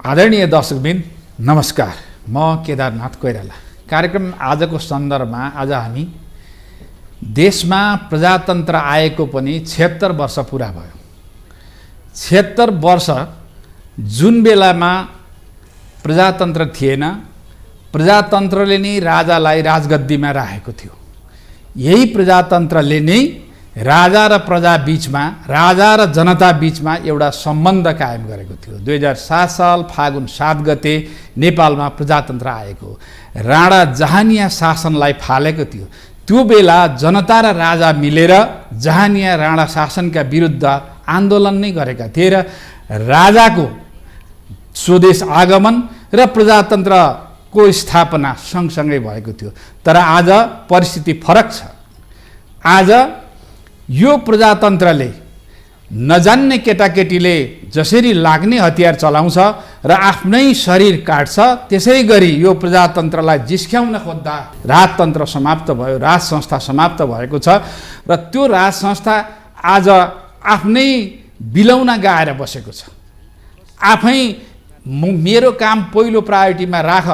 आदरणीय दर्शकबिन नमस्कार। म केदारनाथ कोइराला। कार्यक्रम आजको सन्दर्भमा आज हामी देशमा प्रजातन्त्र आएको पनि 76 वर्ष पुरा भयो। 76 वर्ष जुन बेलामा प्रजातन्त्र थिएन, प्रजातन्त्रले नै राजालाई राजगद्दीमा राखेको थियो। यही प्रजातन्त्रले नै राजा र प्रजा बीचमा, राजा र जनता बीचमा एउटा सम्बन्ध कायम गरेको थियो। 2007 साल फागुन 7 गते नेपालमा प्रजातन्त्र आएको। राणा जहानिया शासनलाई फालेको थियो। त्यो बेला जनता र राजा मिलेर जहानिया राणा शासनका विरुद्ध आन्दोलन नै गरेका थिए र राजाको स्वदेश आगमन र प्रजातन्त्रको स्थापना सँगसँगै भएको थियो। तर आज परिस्थिति फरक छ। आज यो प्रजातन्त्रले नजान्ने केटाकेटीले जसरी लाग्ने हतियार चलाउँछ र आफ्नै शरीर काट्छ, त्यसै गरी यो प्रजातन्त्रलाई जिस्क्याउन खोज्दा राजतन्त्र समाप्त भयो, राज संस्था समाप्त भएको छ र त्यो राज संस्था आज आफ्नै बिलौना गाएर बसेको छ। आफै मेरो काम पहिलो प्रायोरिटीमा राख,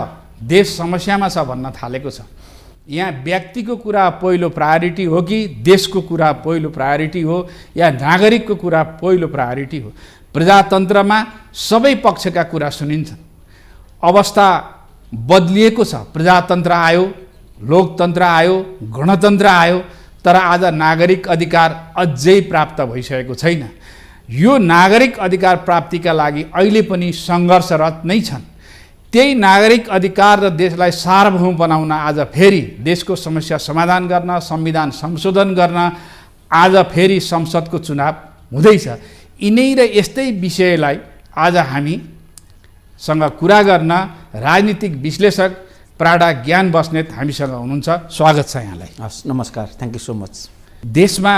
देश समस्यामा छ भन्न थालेको छ। यहाँ व्यक्तिको कुरा पहिलो प्रायोरिटी हो कि देशको कुरा पहिलो प्रायोरिटी हो या नागरिकको कुरा पहिलो प्रायोरिटी हो? प्रजातन्त्रमा सबै पक्षका कुरा सुनिन्छन्। अवस्था बदलिएको छ। प्रजातन्त्र आयो, लोकतन्त्र आयो, गणतन्त्र आयो, तर आज नागरिक अधिकार अझै प्राप्त भइसकेको छैन। यो नागरिक अधिकार प्राप्तिका लागि अहिले पनि सङ्घर्षरत नै छन्। त्यही नागरिक अधिकार र देशलाई सार्वभौम बनाउन आज फेरि देशको समस्या समाधान गर्न, संविधान संशोधन गर्न आज फेरि संसदको चुनाव हुँदैछ। यिनै र यस्तै विषयलाई आज हामीसँग कुरा गर्न राजनीतिक विश्लेषक प्राडा ज्ञान बस्नेत हामीसँग हुनुहुन्छ। स्वागत छ यहाँलाई। हस्, नमस्कार, थ्याङ्क यू सो मच। देशमा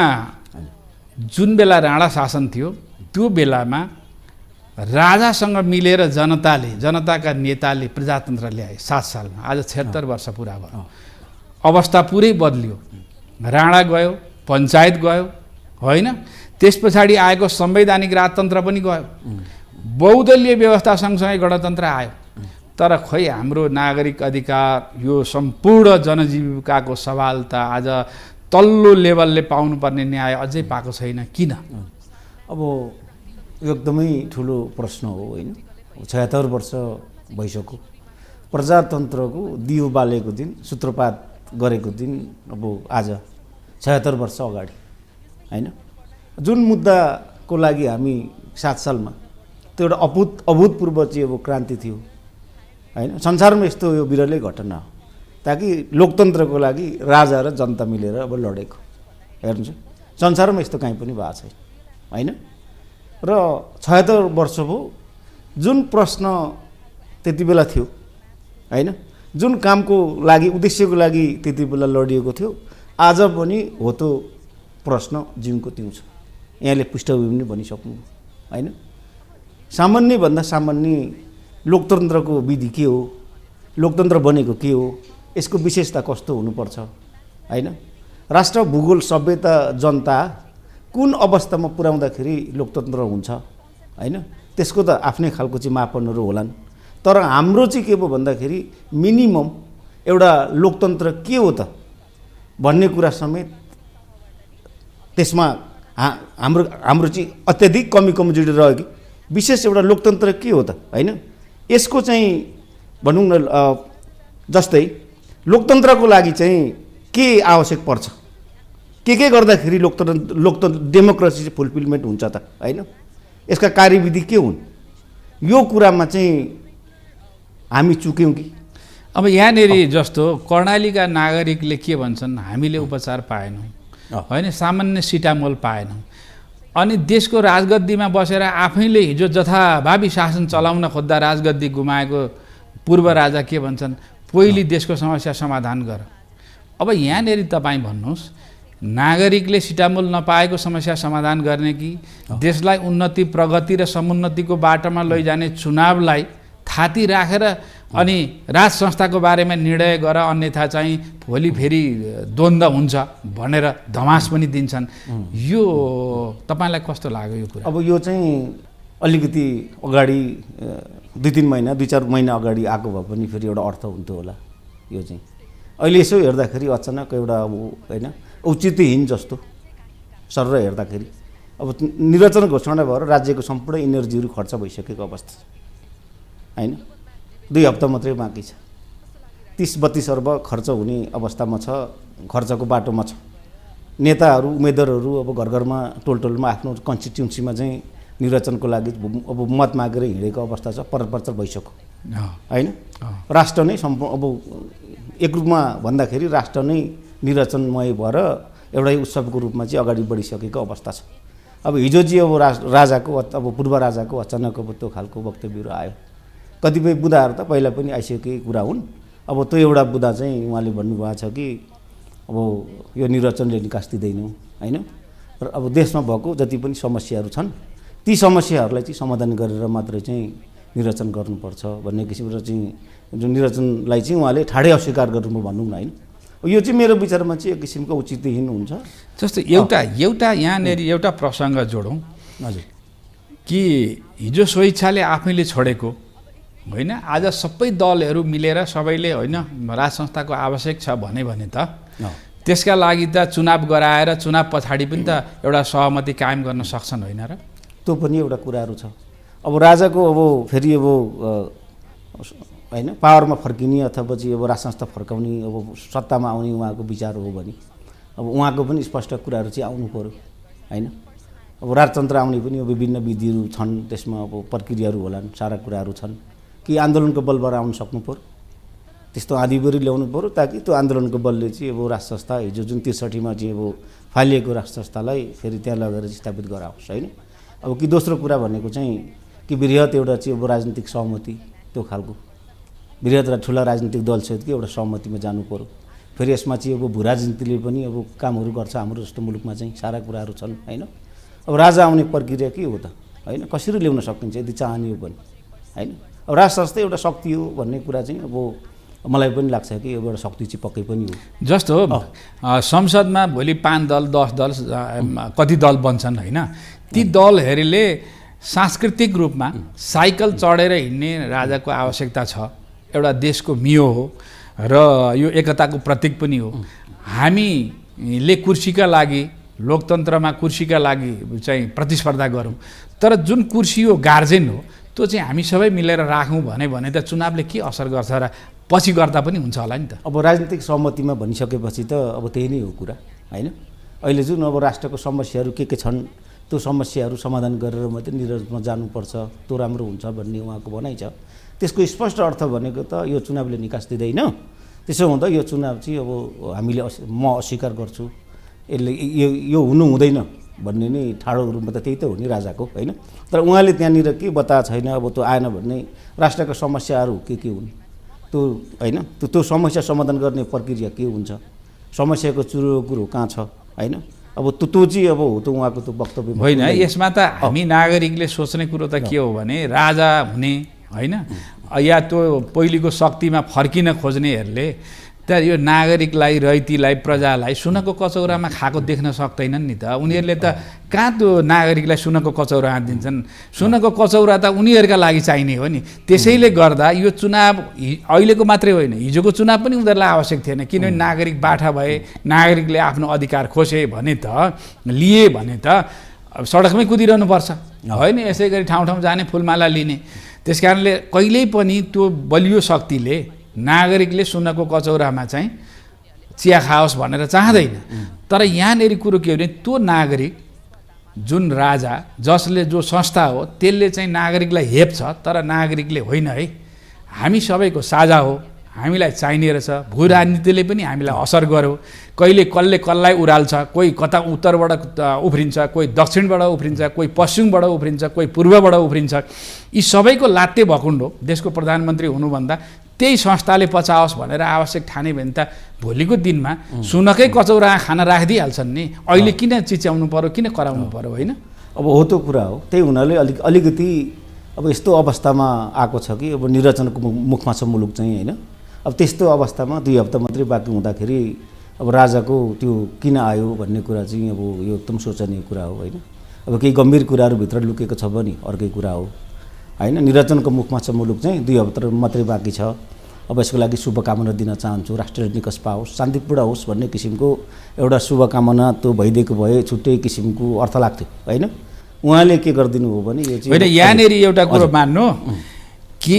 जुन बेला राणा शासन थियो त्यो बेलामा राजासँग मिलेर जनताका नेताले प्रजातन्त्र ल्याए 7 सालमा। आज 76 वर्ष पुरा भयो। अवस्था पुरै बदलियो। राणा गयो, पञ्चायत गयो, होइन? त्यस पछाडि आएको संवैधानिक राजतन्त्र पनि गयो। बहुदलीय व्यवस्था सँगसँगै गणतन्त्र आयो। तर खोइ हाम्रो नागरिक अधिकार, यो सम्पूर्ण जनजीविकाको सवाल त आज तल्लो लेभलले पाउनुपर्ने न्याय अझै पाएको छैन। किन? अब यो एकदमै ठुलो प्रश्न हो, होइन? 76 वर्ष भइसक्यो। प्रजातन्त्रको दियो बालेको दिन, सूत्रपात गरेको दिन अब आज 76 वर्ष अगाडि, होइन? जुन मुद्दाको लागि हामी 7 सालमा त्यो एउटा अभूतपूर्व चाहिँ अब क्रान्ति थियो, होइन? संसारमा यस्तो यो विरलै घटना हो ताकि लोकतन्त्रको लागि राजा र जनता मिलेर अब लडेको। हेर्नुहोस्, संसारमा यस्तो कहीँ पनि भएको छैन, होइन? र 76 वर्ष भयो। जुन प्रश्न त्यति बेला थियो, होइन? जुन कामको लागि, उद्देश्यको लागि त्यति बेला लडिएको थियो, आज पनि हो त्यो प्रश्न जिउको तिउँ छ। यहाँले पृष्ठभूमि भनिसक्नु, होइन? सामान्यभन्दा सामान्य लोकतन्त्रको विधि के हो, लोकतन्त्र बनेको के हो, यसको विशेषता कस्तो हुनुपर्छ, होइन? राष्ट्र, भूगोल, सभ्यता, जनता कुन अवस्थामा पुर्याउँदाखेरि लोकतन्त्र हुन्छ, होइन? त्यसको त आफ्नै खालको चाहिँ मापनहरू होलान्। तर हाम्रो चाहिँ के भयो भन्दाखेरि मिनिमम एउटा लोकतन्त्र के हो त भन्ने कुरा समेत त्यसमा हाम्रो चाहिँ अत्याधिक कमजोरी रह्यो कि विशेष एउटा लोकतन्त्र के हो त, होइन? यसको चाहिँ भनौँ न, जस्तै लोकतन्त्रको लागि चाहिँ के आवश्यक पर्छ, के गर्दाखेरि लोकतन्त्र डेमोक्रेसी चाहिँ फुलफिलमेन्ट हुन्छ त, होइन? यसका कार्यविधि के हुन्, यो कुरामा चाहिँ हामी चुक्यौँ कि? अब यहाँनिर जस्तो कर्णालीका नागरिकले के भन्छन्, हामीले उपचार पाएनौँ, होइन? सामान्य सिटामोल पाएनौँ। अनि देशको राजगद्दीमा बसेर आफैले हिजो जथाभावी शासन चलाउन खोज्दा राजगद्दी गुमाएको पूर्व राजा के भन्छन्, पहिले देशको समस्या समाधान गर। अब यहाँनिर तपाईँ भन्नुहोस्, नागरिकले सिटामोल नपाएको समस्या समाधान गर्ने कि देशलाई उन्नति, प्रगति र समुन्नतिको बाटोमा लैजाने चुनावलाई थाती राखेर अनि राज संस्थाको बारेमा निर्णय गर, अन्यथा चाहिँ भोलि फेरि द्वन्द्व हुन्छ भनेर धमास पनि दिन्छन्। यो तपाईँलाई कस्तो लाग्यो यो कुरा? अब यो चाहिँ अलिकति अगाडि 2-3 महिना 2-4 महिना अगाडि आएको भए पनि फेरि एउटा अर्थ हुन्थ्यो होला यो चाहिँ। अहिले यसो हेर्दाखेरि अचानक एउटा अब होइन औचित्यहीन जस्तो सर हेर्दाखेरि अब निर्वाचन घोषणा भएर राज्यको सम्पूर्ण इनर्जीहरू खर्च भइसकेको अवस्था छ होइन। 2 हप्ता मात्रै बाँकी छ। 30-32 अर्ब खर्च हुने अवस्थामा छ, खर्चको बाटोमा छ। नेताहरू उम्मेदवारहरू अब घर घरमा टोलटोलमा आफ्नो कन्स्टिट्युन्सीमा चाहिँ निर्वाचनको लागि अब मत मागेर हिँडेको अवस्था छ, परपर भइसक्यो होइन। राष्ट्र नै अब एक रूपमा भन्दाखेरि राष्ट्र नै निर्वाचनमय भएर एउटै उत्सवको रूपमा चाहिँ अगाडि बढिसकेको अवस्था छ। अब हिजो चाहिँ अब राजाको अब पूर्व राजाको अचानक अब त्यो खालको वक्तव्यहरू आयो। कतिपय बुदाहरू त पहिला पनि आइसकेको कुरा हुन्। अब त्यो एउटा बुदा चाहिँ उहाँले भन्नुभएको छ कि अब यो निर्वाचनले निकास दिँदैन होइन। र अब देशमा भएको जति पनि समस्याहरू छन् ती समस्याहरूलाई चाहिँ समाधान गरेर मात्रै चाहिँ निर्वाचन गर्नुपर्छ भन्ने किसिमको चाहिँ जुन निर्वाचनलाई चाहिँ उहाँले ठाडै अस्वीकार गर्नु भनौँ न होइन। यो चाहिँ मेरो विचारमा चाहिँ एक किसिमको औचित्यहीन हुन्छ। जस्तो एउटा यहाँनिर एउटा प्रसङ्ग जोडौँ हजुर कि हिजो स्वेच्छाले आफैले छोडेको होइन, आज सबै दलहरू मिलेर सबैले होइन राज संस्थाको आवश्यक छ भने त त्यसका लागि त चुनाव गराएर चुनाव पछाडि पनि त एउटा सहमति कायम गर्न सक्छन् होइन र? त्यो पनि एउटा कुराहरू छ। अब राजाको अब फेरि अब होइन पावरमा फर्किने अथवा चाहिँ अब राज संस्था फर्काउने अब सत्तामा आउने उहाँको विचार हो भने अब उहाँको पनि स्पष्ट कुराहरू चाहिँ आउनु पर्यो होइन। अब राजतन्त्र आउने पनि अब विभिन्न विधिहरू छन्, त्यसमा अब प्रक्रियाहरू होलान्, सारा कुराहरू छन् कि आन्दोलनको बलबाट आउनु सक्नु पर्यो, त्यस्तो आँधीबेहरी ल्याउनु पर्यो ताकि त्यो आन्दोलनको बलले चाहिँ अब राज संस्था हिजो जुन 63मा चाहिँ अब फालिएको राज संस्थालाई फेरि त्यहाँ लगेर स्थापित गराओस् होइन। अब कि दोस्रो कुरा भनेको चाहिँ कि बृहत एउटा चाहिँ अब राजनीतिक सहमति त्यो खालको बृहत र ठुला राजनीतिक दलसहितको एउटा सहमतिमा जानु पर्यो। फेरि यसमा चाहिँ अब भू राजनीतिले पनि अब कामहरू गर्छ हाम्रो जस्तो मुलुकमा चाहिँ सारा कुराहरू छन् होइन। अब राजा आउने प्रक्रिया के हो त होइन, कसरी ल्याउन सकिन्छ यदि चाहने हो भने होइन। अब राज संस्था एउटा शक्ति हो भन्ने कुरा चाहिँ अब मलाई पनि लाग्छ कि अब एउटा शक्ति चाहिँ पक्कै पनि हो। जस्तो संसदमा भोलि 5 दल 10 दल कति दल बन्छन् होइन, ती दलहरूले सांस्कृतिक रूपमा साइकल चढेर हिँड्ने राजाको आवश्यकता छ। एउटा देशको मियो हो र यो एकताको प्रतीक पनि हो। हामीले कुर्सीका लागि लोकतन्त्रमा कुर्सीका लागि चाहिँ प्रतिस्पर्धा गरौँ, तर जुन कुर्सी हो गार्जेन हो त्यो चाहिँ हामी सबै मिलेर राखौँ भने त चुनावले के असर गर्छ र पछि गर्दा पनि हुन्छ होला नि त। अब राजनीतिक सहमतिमा भनिसकेपछि त अब त्यही नै हो कुरा होइन। अहिले जुन अब राष्ट्रको समस्याहरू के छन् त्यो समस्याहरू समाधान गरेर मात्रै निर्वाचनमा जानुपर्छ त्यो राम्रो हुन्छ भन्ने उहाँको भनाइ छ। त्यसको स्पष्ट अर्थ भनेको त यो चुनावले निकास दिँदैन, त्यसो हुँदा यो चुनाव चाहिँ अब हामीले म अस्वीकार गर्छु, यसले यो हुनु हुँदैन भन्ने नै ठाडो रूपमा त त्यही त हो नि राजाको होइन। तर उहाँले त्यहाँनिर के बताएको छैन, अब त्यो आएन भने राष्ट्रका समस्याहरू के हुन् त्यो होइन, त्यो समस्या समाधान गर्ने प्रक्रिया के हुन्छ, समस्याको कुरो कहाँ छ होइन। अब त्यो चाहिँ अब हो त उहाँको त्यो वक्तव्य होइन। यसमा त हामी नागरिकले सोच्ने कुरो त के हो भने राजा हुने होइन या त्यो पहिलेको शक्तिमा फर्किन खोज्नेहरूले त यो नागरिकलाई रैतीलाई प्रजालाई सुनको कचौरामा खाएको देख्न सक्दैनन् नि त। उनीहरूले त कहाँ त्यो नागरिकलाई सुनको कचौरा दिन्छन्, सुनको कचौरा त उनीहरूका लागि चाहिने हो नि। त्यसैले गर्दा यो चुनाव अहिलेको मात्रै होइन हिजोको चुनाव पनि उनीहरूलाई आवश्यक थिएन, किनभने नागरिक बाठा भए नागरिकले आफ्नो अधिकार खोसे भने त लिए भने त सडकमै कुदिरहनु पर्छ होइन, यसै गरी ठाउँ ठाउँ जाने फुलमाला लिने। त्यसकारणले कहिल्यै पनि त्यो बलियो शक्तिले नागरिकले सुनको कचौरामा चाहिँ चिया खाओस् भनेर चाहँदैन। तर यहाँनिर कुरो के हो भने त्यो नागरिक जुन राजा जसले जो संस्था हो त्यसले चाहिँ नागरिकलाई हेप्छ, तर नागरिकले होइन है हामी सबैको साझा हो, हामीलाई चाहिने रहेछ। भू राजनीतिले पनि हामीलाई असर गर्यो, कहिले कसले कसलाई उराल्छ, कोही कता उत्तरबाट उफ्रिन्छ, कोही दक्षिणबाट उफ्रिन्छ, कोही पश्चिमबाट उफ्रिन्छ, कोही पूर्वबाट उफ्रिन्छ। यी सबैको लात्ते भकुण्डो देशको प्रधानमन्त्री हुनुभन्दा त्यही संस्थाले पचाओस् भनेर आवश्यक ठाने भने त भोलिको दिनमा सुनकै कचौरा खाना राखिदिइहाल्छन् नि। अहिले किन चिच्याउनु पर्यो, किन कराउनु पर्यो होइन। अब हो त्यो कुरा हो, त्यही हुनाले अलिकति अब यस्तो अवस्थामा आएको छ कि अब निर्वाचनको मुखमा छ मुलुक चाहिँ होइन। अब त्यस्तो अवस्थामा 2 हप्ता मात्रै बाँकी हुँदाखेरि अब राजाको त्यो किन आयो भन्ने कुरा चाहिँ अब यो एकदम सोचनीय कुरा हो होइन। अब केही गम्भीर कुराहरू भित्र लुकेको छ भने अर्कै कुरा हो हैन। निर्वाचनको मुखमा छ मुलुक चाहिँ 2 हप्ता मात्रै बाँकी छ। अब यसको लागि शुभकामना दिन चाहन्छु, राष्ट्र निकष पाओस्, शान्तिपूर्ण होस् भन्ने किसिमको एउटा शुभकामना त्यो भइदिएको भए छुट्टै किसिमको अर्थ लाग्थ्यो हैन। उहाँले के गरिदिनु हो भने यो चाहिँ होइन, यहाँनिर एउटा कुरो मान्नु कि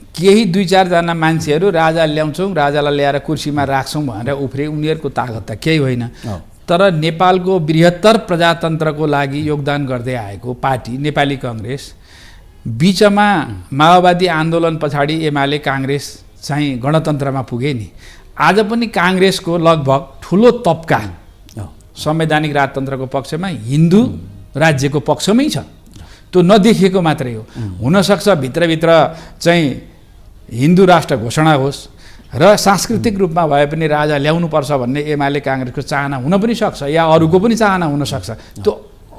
केही 2-4 जना मान्छेहरू राजा ल्याउँछौँ, राजालाई ल्याएर कुर्सीमा राख्छौँ भनेर उफ्रे, उनीहरूको तागत त केही होइन। तर नेपालको बृहत्तर प्रजातन्त्रको लागि योगदान गर्दै आएको पार्टी नेपाली काङ्ग्रेस, बिचमा माओवादी आन्दोलन पछाडि एमाले काङ्ग्रेस चाहिँ गणतन्त्रमा पुगे नि। आज पनि काङ्ग्रेसको लगभग ठुलो तबका संवैधानिक राजतन्त्रको पक्षमा, हिन्दू राज्यको पक्षमै छ। त्यो नदेखिएको मात्रै हो। हुनसक्छ भित्रभित्र चाहिँ हिन्दू राष्ट्र घोषणा होस् र सांस्कृतिक रूपमा भए पनि राजा ल्याउनुपर्छ भन्ने एमाले काङ्ग्रेसको चाहना हुन पनि सक्छ, या अरूको पनि चाहना हुनसक्छ। त्यो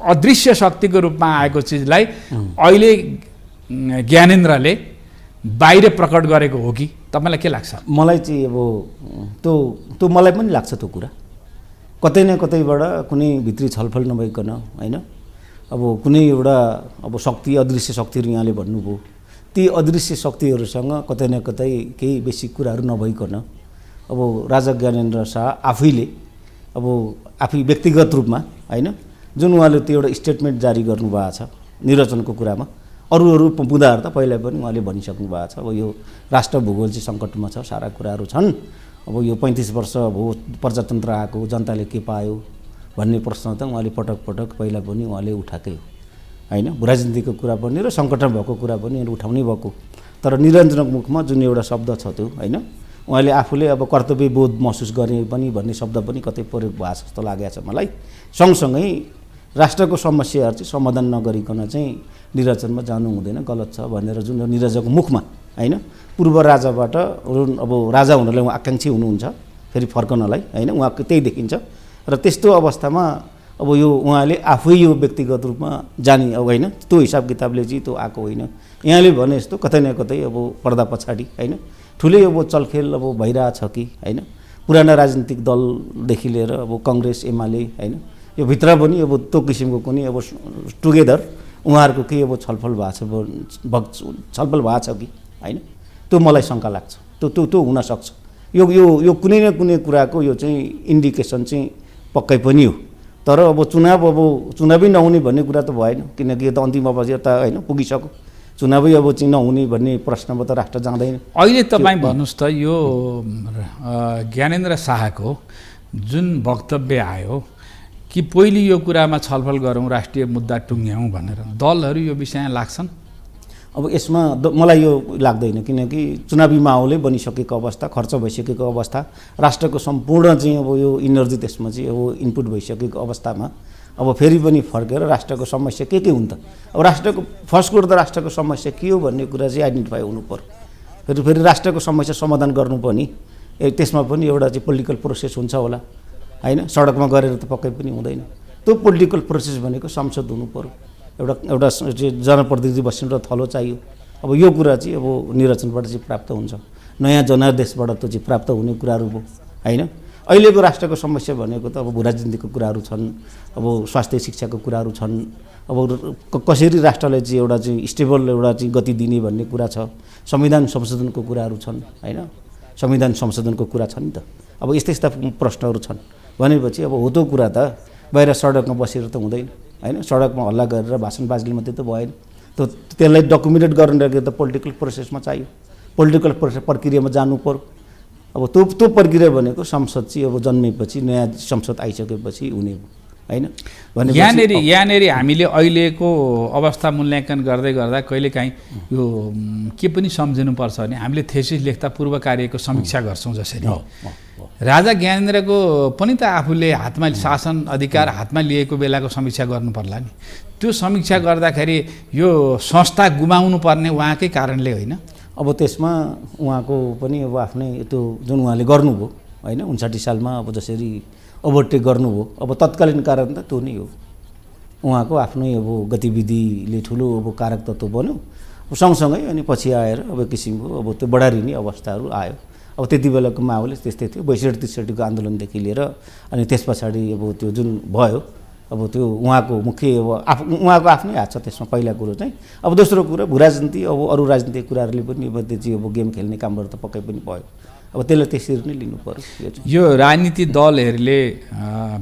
अदृश्य शक्तिको रूपमा आएको चिजलाई अहिले ज्ञानेन्द्रले बाहिर प्रकट गरेको हो कि तपाईँलाई के लाग्छ? मलाई चाहिँ अब त्यो मलाई पनि लाग्छ त्यो कुरा कतै न कतैबाट कुनै भित्री छलफल नभइकन हैन। अब कुनै एउटा अब शक्ति, अदृश्य शक्तिहरू यहाँले भन्नुभयो, ती अदृश्य शक्तिहरूसँग कतै न कतै केही बेसिक कुराहरू नभइकन अब राजा ज्ञानेन्द्र शाह आफैले अब आफै व्यक्तिगत रूपमा हैन जुन उहाँले त्यो एउटा स्टेटमेन्ट जारी गर्नुभएको छ निर्वाचनको कुरामा, अरू मुद्दाहरू त पहिला पनि उहाँले भनिसक्नु भएको छ। अब यो राष्ट्र भूगोल चाहिँ सङ्कटमा छ, सारा कुराहरू छन्। अब यो 35 वर्ष भयो प्रजातन्त्र आएको, जनताले के पायो भन्ने प्रश्न त उहाँले पटक पटक पहिला पनि उहाँले उठाएकै हो हैन। राजनीतिको कुरा पनि र सङ्कटमा भएको कुरा पनि उठाउनै भएको। तर निरञ्जनको मुखमा जुन एउटा शब्द छ त्यो हैन, उहाँले आफूले अब कर्तव्य बोध महसुस गर्ने पनि भन्ने शब्द पनि कतै प्रयोग भएको जस्तो लागेको छ मलाई। सँगसँगै राष्ट्रको समस्याहरू चाहिँ समाधान नगरिकन चाहिँ निर्वाचनमा जानु हुँदैन, गलत छ भनेर जुन निर्वाचनको मुखमा हैन पूर्व राजाबाट अब राजा हुनलाई उहाँ आकाङ्क्षी हुनुहुन्छ फेरि फर्कनलाई हैन, उहाँको त्यही देखिन्छ। र त्यस्तो अवस्थामा अब यो उहाँले आफै यो व्यक्तिगत रूपमा जाने अब हैन, त्यो हिसाब किताबले चाहिँ त्यो आएको होइन। यहाँले भने जस्तो कतै न कतै अब पर्दा पछाडि हैन ठुलै अब चलखेल अब भइरहेछ कि हैन। पुराना राजनीतिक दलदेखि लिएर अब काङ्ग्रेस, एमाले हैन, यो भित्र पनि अब त्यो किसिमको कुनै अब टुगेदर उहाँहरूको केही अब छलफल भएको छ कि हैन, त्यो मलाई शङ्का लाग्छ। त्यो हुनसक्छ। यो कुनै न कुनै कुराको यो चाहिँ इन्डिकेसन चाहिँ पक्कै पनि हो। तर अब चुनावै नहुने भन्ने कुरा त भएन, किनकि यो त अन्तिम अवस्था त हैन पुगिसक्यो। चुनावै अब चाहिँ नहुने भन्ने प्रश्नमा त राष्ट्र जाँदैन। अहिले तपाईँ भन्नुहोस् त, यो ज्ञानेन्द्र शाहको जुन वक्तव्य आयो कि पहिले यो कुरामा छलफल गरौँ, राष्ट्रिय मुद्दा टुङ्ग्याउँ भनेर, दलहरू यो विषयमा लाग्छन्? अब यसमा मलाई यो लाग्दैन, किनकि चुनावी माहौलै बनिसकेको अवस्था, खर्च भइसकेको अवस्था, राष्ट्रको सम्पूर्ण चाहिँ अब यो इनर्जी त्यसमा चाहिँ अब इनपुट भइसकेको अवस्थामा अब फेरि पनि फर्केर राष्ट्रको समस्या के हुन् त? अब राष्ट्रको फर्स्ट कुरो त राष्ट्रको समस्या के हो भन्ने कुरा चाहिँ आइडेन्टिफाई हुनु पर्यो। फेरि राष्ट्रको समस्या समाधान गर्नु पनि त्यसमा पनि एउटा चाहिँ पोलिटिकल प्रोसेस हुन्छ होला हैन, सडकमा गरेर त पक्कै पनि हुँदैन। त्यो पोलिटिकल प्रोसेस भनेको संसद हुनु पर्यो, एउटा जनप्रतिनिधि बस्ने एउटा थलो चाहियो। अब यो कुरा चाहिँ अब निर्वाचनबाट चाहिँ प्राप्त हुन्छ, नयाँ जनादेशबाट त चाहिँ प्राप्त हुने कुराहरू भयो हैन। अहिलेको राष्ट्रको समस्या भनेको त अब भूराजनीतिको कुराहरू छन्, अब स्वास्थ्य शिक्षाको कुराहरू छन्, अब कसरी राष्ट्रलाई चाहिँ एउटा चाहिँ स्टेबल एउटा चाहिँ गति दिने भन्ने कुरा छ, संविधान संशोधनको कुराहरू छन् हैन, संविधान संशोधनको कुरा छ नि त। अब यस्ता प्रश्नहरू छन् भनेपछि अब हो त्यो कुरा त बाहिर सडकमा बसेर त हुँदैन हैन, सडकमा हल्ला गरेर भाषण बाजले मात्रै त भएन। त्यसलाई डकुमेन्टेड गर्नलाई त पोलिटिकल प्रोसेसमा चाहियो, पोलिटिकल प्रक्रियामा जानु पर्यो। अब त्यो प्रक्रिया भनेको संसद चाहिँ अब जन्मेपछि, नयाँ संसद आइसकेपछि हुने हैन। यहाँनिर हामीले अहिलेको अवस्था मूल्याङ्कन गर्दै गर्दा कहिलेकाहीँ यो के पनि सम्झिनुपर्छ भने हामीले थेसिस लेख्दा पूर्व कार्यको समीक्षा गर्छौँ। जसरी राजा ज्ञानेन्द्रको पनि त आफूले हातमा शासन अधिकार हातमा लिएको बेलाको समीक्षा गर्नु पर्ला नि। त्यो समीक्षा गर्दाखेरि यो संस्था गुमाउनु पर्ने उहाँकै कारणले होइन? अब त्यसमा उहाँको पनि अब आफ्नै त्यो जुन उहाँले गर्नुभयो हैन 59 सालमा अब जसरी ओभरटेक गर्नुभयो, अब तत्कालीन कारण त त्यो नै हो। उहाँको आफ्नै अब गतिविधिले ठुलो अब कारक तत्त्व बन्यो सँगसँगै, अनि पछि आएर अब किसिमको अब त्यो बढारिने अवस्थाहरू आयो। अब त्यति बेलाको माहौल त्यस्तै थियो, 62-63 को आन्दोलनदेखि लिएर अनि त्यस पछाडि अब त्यो जुन भयो अब त्यो उहाँको मुख्य अब उहाँको आफ्नै हात छ त्यसमा पहिला कुरो चाहिँ। अब दोस्रो कुरा भू राजनीति अब अरू राजनीतिक कुराहरूले पनि अब त्यो चाहिँ अब गेम खेल्ने कामहरू त पक्कै पनि भयो। अब त्यसलाई त्यसरी नै लिनु पर्यो। यो राजनीतिक दलहरूले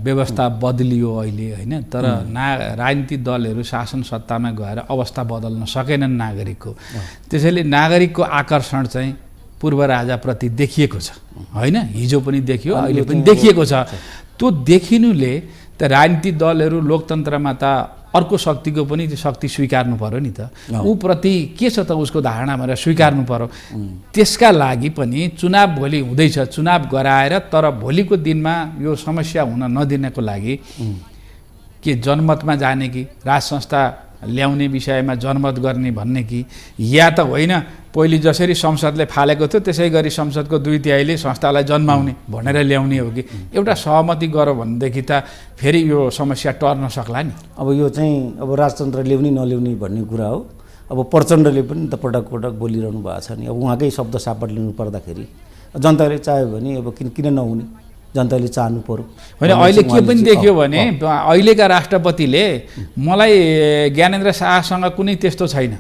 व्यवस्था बदलियो अहिले होइन, तर राजनीतिक दलहरू शासन सत्तामा गएर अवस्था बदल्न सकेनन् नागरिकको। त्यसैले नागरिकको आकर्षण चाहिँ पूर्व राजाप्रति देखिएको छ होइन, हिजो पनि देखियो अहिले पनि देखिएको छ। त्यो देखिनुले त राजनीतिक दलहरू लोकतन्त्रमा त अर्को शक्तिको पनि त्यो शक्ति स्वीकार्नु पर्यो नि त, ऊप्रति के छ त उसको धारणा भनेर स्वीकार्नु पर्यो। त्यसका लागि पनि चुनाव भोलि हुँदैछ, चुनाव गराएर तर भोलिको दिनमा यो समस्या हुन नदिनको लागि के जनमतमा जाने कि राज संस्था ल्याउने विषयमा जनमत गर्ने भन्ने कि, या त होइन पहिले जसरी संसदले फालेको थियो त्यसै गरी संसदको 2/3 संस्थालाई जन्माउने भनेर ल्याउने हो कि एउटा सहमति गऱ्यो भनेदेखि त फेरि यो समस्या टर्न सक्ला नि। अब यो चाहिँ अब राजतन्त्र ल्याउने नल्याउने भन्ने कुरा हो। अब प्रचण्डले पनि त पटक पटक बोलिरहनु भएको छ नि। अब उहाँकै शब्द सापट लिनु पर्दाखेरि जनताले चाह्यो भने अब किन नहुने, जनताले चाहनु पर्यो होइन। अहिले के पनि देखियो भने अहिलेका राष्ट्रपतिले मलाई ज्ञानेन्द्र शाहसँग कुनै त्यस्तो छैन,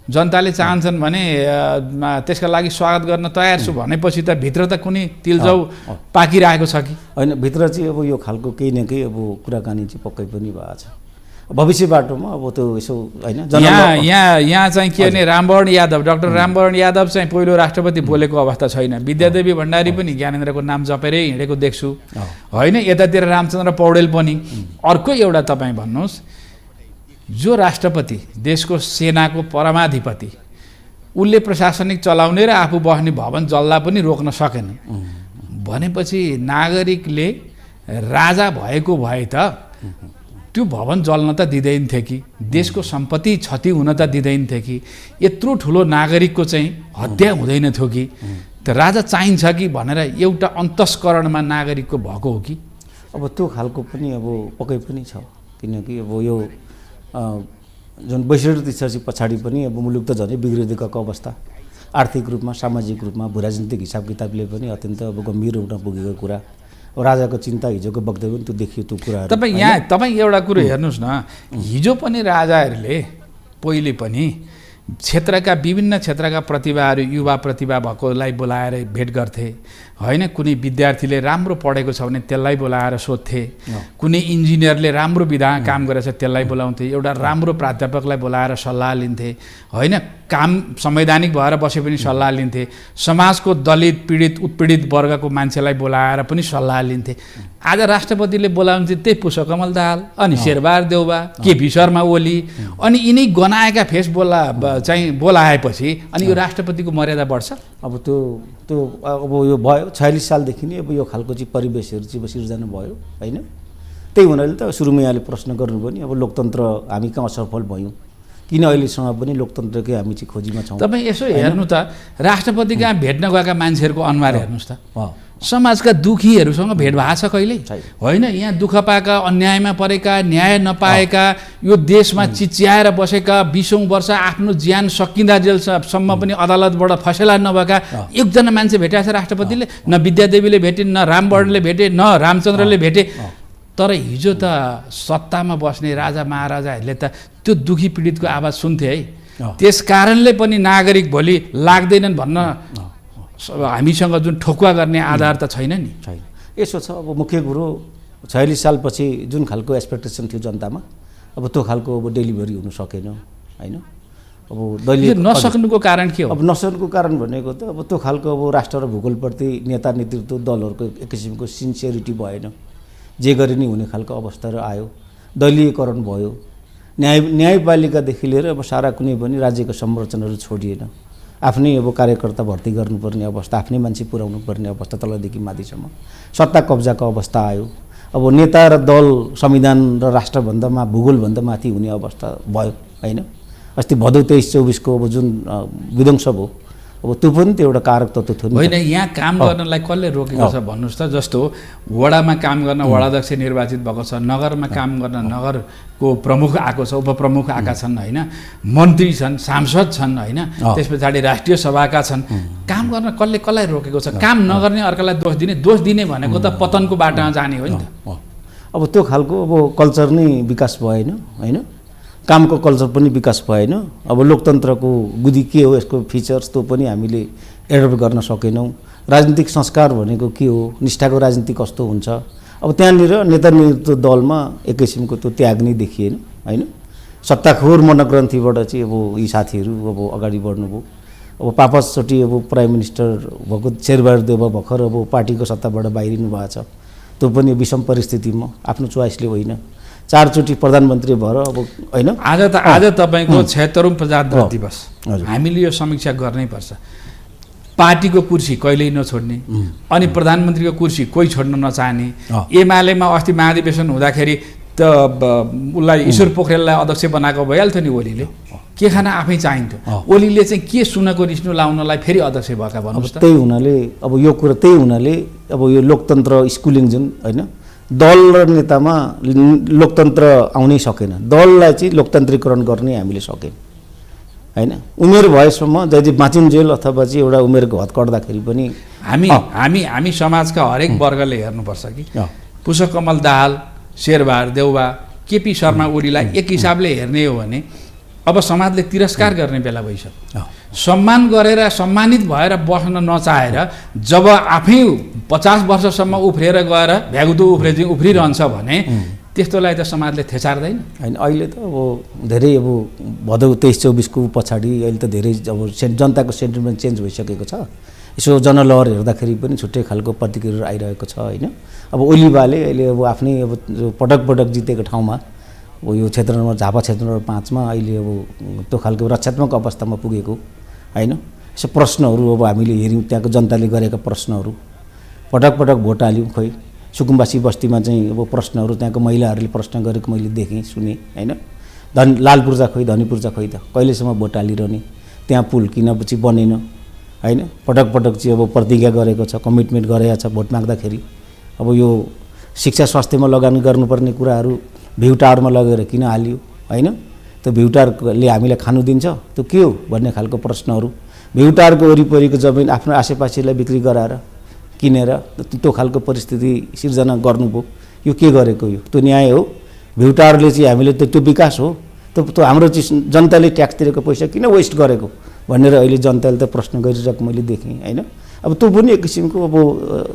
जनताले चाहन्छन् भने त्यसका लागि स्वागत गर्न तयार छु भनेपछि त भित्र त कुनै तिलजाउ पाकिरहेको छ कि होइन? भित्र चाहिँ अब यो खालको केही न केही अब कुराकानी चाहिँ पक्कै पनि भएको छ। भविष्य बाटोमा अब त्यो यसो होइन यहाँ चाहिँ के भने रामवरण यादव, डाक्टर रामवरण यादव चाहिँ पहिलो राष्ट्रपति बोलेको अवस्था छैन। विद्यादेवी भण्डारी पनि ज्ञानेन्द्रको नाम जपेरै हिँडेको देख्छु होइन। यतातिर रामचन्द्र पौडेल पनि। अर्को एउटा तपाईँ भन्नुहोस्, जो राष्ट्रपति देशको सेनाको परमाधिपति उसले प्रशासनिक चलाउने र आफू बस्ने भवन जल्दा पनि रोक्न सकेन भनेपछि नागरिकले राजा भएको भए त त्यो भवन जल्न त दिँदैन थियो कि, देशको सम्पत्ति क्षति हुन त दिँदैन थियो कि, यत्रो ठुलो नागरिकको चाहिँ हत्या हुँदैन थियो कि, त राजा चाहिन्छ कि भनेर एउटा अन्तस्करणमा नागरिकको भएको हो कि? अब त्यो खालको पनि अब पक्कै पनि छ। किनकि अब यो जुन 62 इतिहास पछाडि पनि अब मुलुक त झनै बिग्रिँदै गएको अवस्था, आर्थिक रूपमा सामाजिक रूपमा भू राजनीतिक हिसाब किताबले पनि अत्यन्त अब गम्भीर हुन पुगेको कुरा। राजाको चिन्ता हिजोको वक्तव्य पनि त्यो देखियो त्यो कुराहरू। तपाईँ एउटा कुरो हेर्नुहोस् न, हिजो पनि राजाहरूले पहिले पनि क्षेत्रका विभिन्न क्षेत्रका प्रतिभाहरू युवा प्रतिभा भएकोलाई बोलाएर भेट गर्थे होइन। कुनै विद्यार्थीले राम्रो पढेको छ भने त्यसलाई बोलाएर सोध्थे, कुनै इन्जिनियरले राम्रो विधा काम गरेछ त्यसलाई बोलाउँथे, एउटा राम्रो प्राध्यापकलाई बोलाएर सल्लाह लिन्थे होइन। काम संवैधानिक भएर बसे पनि सल्लाह लिन्थे, समाजको दलित पीडित उत्पीडित वर्गको मान्छेलाई बोलाएर पनि सल्लाह लिन्थे। आज राष्ट्रपतिले बोलाउँछ त्यही पुष्पकमल दाहाल अनि शेरबहादुर देउवा, केपी शर्मा ओली अनि यिनै गनाएका फेस बोलाएपछि अनि यो राष्ट्रपतिको मर्यादा बढ्छ? अब त्यो अब यो भयो 46 सालदेखि नै अब यो खालको चाहिँ परिवेशहरू चाहिँ सिर्जना भयो होइन। त्यही हुनाले त सुरुमै यहाँले प्रश्न गर्नुभयो नि, अब लोकतन्त्र हामी कहाँ असफल भयौँ, किन अहिलेसम्म पनि लोकतन्त्रकै हामी चाहिँ खोजीमा छौँ। तपाईँ यसो हेर्नु त राष्ट्रपति कहाँ भेट्न गएका मान्छेहरूको अनुहार हेर्नुहोस् त, समाजका दुखीहरूसँग भेट भएको छ कहिले होइन? यहाँ दुःख पाएका, अन्यायमा परेका, न्याय नपाएका, यो देशमा चिच्याएर बसेका, 20औं वर्ष आफ्नो ज्यान सकिँदा जेलसम्म पनि अदालतबाट फैसला नभएका एकजना मान्छे भेटेको छ राष्ट्रपतिले? न विद्यादेवीले भेटे, न रामवरणले भेटे, न रामचन्द्रले भेटे। तर हिजो त सत्तामा बस्ने राजा महाराजाहरूले त त्यो दुखी पीडितको आवाज सुन्थे है। त्यस कारणले पनि नागरिक भोलि लाग्दैनन् भन्न हामीसँग जुन ठोकुवा गर्ने आधार त छैन नि। छैन। यसो छ अब मुख्य कुरो 46 सालपछि जुन खालको एक्सपेक्टेसन थियो जनतामा अब त्यो खालको अब डेलिभरी हुन सकेन होइन। अब दलीय नसक्नुको कारण के हो? अब नसक्नुको कारण भनेको त अब त्यो खालको अब राष्ट्र र भूगोलप्रति नेता नेतृत्व दलहरूको एक किसिमको सिन्सियरिटी भएन, जे गरे नि हुने खालको अवस्थाहरू आयो, दलीयकरण भयो, न्यायपालिकादेखि लिएर अब सारा कुनै पनि राज्यको संरचनाहरू छोडिएन, आफ्नै अब कार्यकर्ता भर्ती गर्नुपर्ने अवस्था, आफ्नै मान्छे पुर्याउनु पर्ने अवस्था तलदेखि माथिसम्म सत्ता कब्जाको अवस्था आयो। अब नेता र दल संविधान र राष्ट्रभन्दामा भूगोलभन्दा माथि हुने अवस्था भयो होइन। अस्ति भदौ 23-24 को अब जुन विध्वंस भयो अब त्यो पनि त्यो एउटा कारक तत्त्व थियो होइन। यहाँ काम गर्नलाई कसले रोकेको छ भन्नुहोस् त? जस्तो वडामा काम गर्न वडाध्यक्ष निर्वाचित भएको छ, नगरमा काम गर्न नगरको प्रमुख आएको छ, उपप्रमुख आएका छन् होइन, मन्त्री छन्, सांसद छन् होइन, त्यस पछाडि राष्ट्रिय सभाका छन्। काम गर्न कसलाई रोकेको छ? काम नगर्ने अर्कालाई दोष दिने भनेको त पतनको बाटोमा जाने हो नि त। अब त्यो खालको अब कल्चर नै विकास भएन होइन, कामको कल्चर पनि विकास भएन। अब लोकतन्त्रको गुदी के हो, यसको फिचर्स त्यो पनि हामीले एडप्ट गर्न सकेनौँ। राजनीतिक संस्कार भनेको के हो, निष्ठाको राजनीति कस्तो हुन्छ, अब त्यहाँनिर नेता नेतृत्व दलमा एक किसिमको त्यो त्याग नै देखिएन होइन। सत्ताखोर मनोग्रन्थीबाट चाहिँ अब यी साथीहरू अब अगाडि बढ्नुभयो। अब पाँचचोटि अब प्राइम मिनिस्टर भएको शेरबहादुर देउवा भर्खर अब पार्टीको सत्ताबाट बाहिरिनु भएको छ, त्यो पनि विषम परिस्थितिमा आफ्नो चोइसले होइन। 4 चोटि प्रधानमन्त्री भएर अब होइन। आज तपाईँको 76औं प्रजातन्त्र दिवस, हामीले यो समीक्षा गर्नै पर्छ। पार्टीको कुर्सी कहिल्यै नछोड्ने अनि प्रधानमन्त्रीको कुर्सी कोही छोड्न नचाहने। एमालेमा अस्ति महाधिवेशन हुँदाखेरि त उसलाई ईश्वर पोखरेललाई अध्यक्ष बनाएको भइहाल्थ्यो नि ओलीले, के खान आफै चाहिन्थ्यो। ओलीले चाहिँ के सुनको रिस्नु लाउनलाई फेरि अध्यक्ष भएका भन्नुहोस् त। त्यही हुनाले अब यो कुरा त्यही हुनाले अब यो लोकतन्त्र स्कुलिङ जुन होइन, दल र नेतामा लोकतन्त्र आउनै सकेन। दललाई चाहिँ लोकतान्त्रिकरण गर्ने हामीले सकेन होइन। उमेर भएसम्म जहिले बाँचिन्जेल अथवा चाहिँ एउटा उमेरको हद कट्दाखेरि पनि हामी समाजका हरेक वर्गले हेर्नुपर्छ कि पुष्पकमल दाहाल, शेरबहादुर देउवा, केपी शर्मा ओलीलाई एक हिसाबले हेर्ने हो भने अब समाजले तिरस्कार गर्ने बेला भइसक्यो। सम्मान गरेर सम्मानित भएर बस्न नचाहेर जब आफै 50 वर्षसम्म उफ्रिएर गएर भ्यागुतो उफ्रिरहन्छ भने त्यस्तोलाई त समाजले थेचार्दैन होइन। अहिले त अब धेरै अब भदौ 23-24 पछाडि अहिले त धेरै अब जनताको सेन्टिमेन्ट चेन्ज भइसकेको छ। यसो जनलहर हेर्दाखेरि पनि छुट्टै खालको प्रतिक्रियाहरू आइरहेको छ होइन। अब ओलीबाले अहिले अब आफ्नै अब पटक पटक जितेको ठाउँमा अब यो क्षेत्र नम्बर झापा क्षेत्र नम्बर 5मा अहिले अब त्यो खालको रक्षात्मक अवस्थामा पुगेको होइन। यसो प्रश्नहरू अब हामीले हेऱ्यौँ, त्यहाँको जनताले गरेका प्रश्नहरू पटक पटक भोट हाल्यौँ। खोइ सुकुम्बासी बस्तीमा चाहिँ अब प्रश्नहरू त्यहाँको महिलाहरूले प्रश्न गरेको मैले देखेँ सुनेँ होइन। लाल पूर्जा खोइ धनी पूर्जा खोइ त कहिलेसम्म भोट हालिरहने, त्यहाँ पुल किन चाहिँ बनेन होइन। पटक पटक चाहिँ अब प्रतिज्ञा गरेको छ, कमिटमेन्ट गरेको छ भोट माग्दाखेरि। अब यो शिक्षा स्वास्थ्यमा लगानी गर्नुपर्ने कुराहरू भ्यू टावरमा लगेर किन हालियो होइन। त्यो भ्यू टावरले हामीलाई खानु दिन्छ त्यो के हो भन्ने खालको प्रश्नहरू। भ्यू टावरको वरिपरिको जमिन आफ्नो आसेपासेलाई बिक्री गराएर किनेर त्यो खालको परिस्थिति सिर्जना गर्नुभयो। यो के गरेको, यो त्यो न्याय हो? भ्यू टावरले चाहिँ हामीले त्यो विकास हो? त्यो हाम्रो चाहिँ जनताले ट्याक्स तिरेको पैसा किन वेस्ट गरेको भनेर अहिले जनताले त प्रश्न गरिरहेको मैले देखेँ होइन। अब त्यो पनि एक किसिमको अब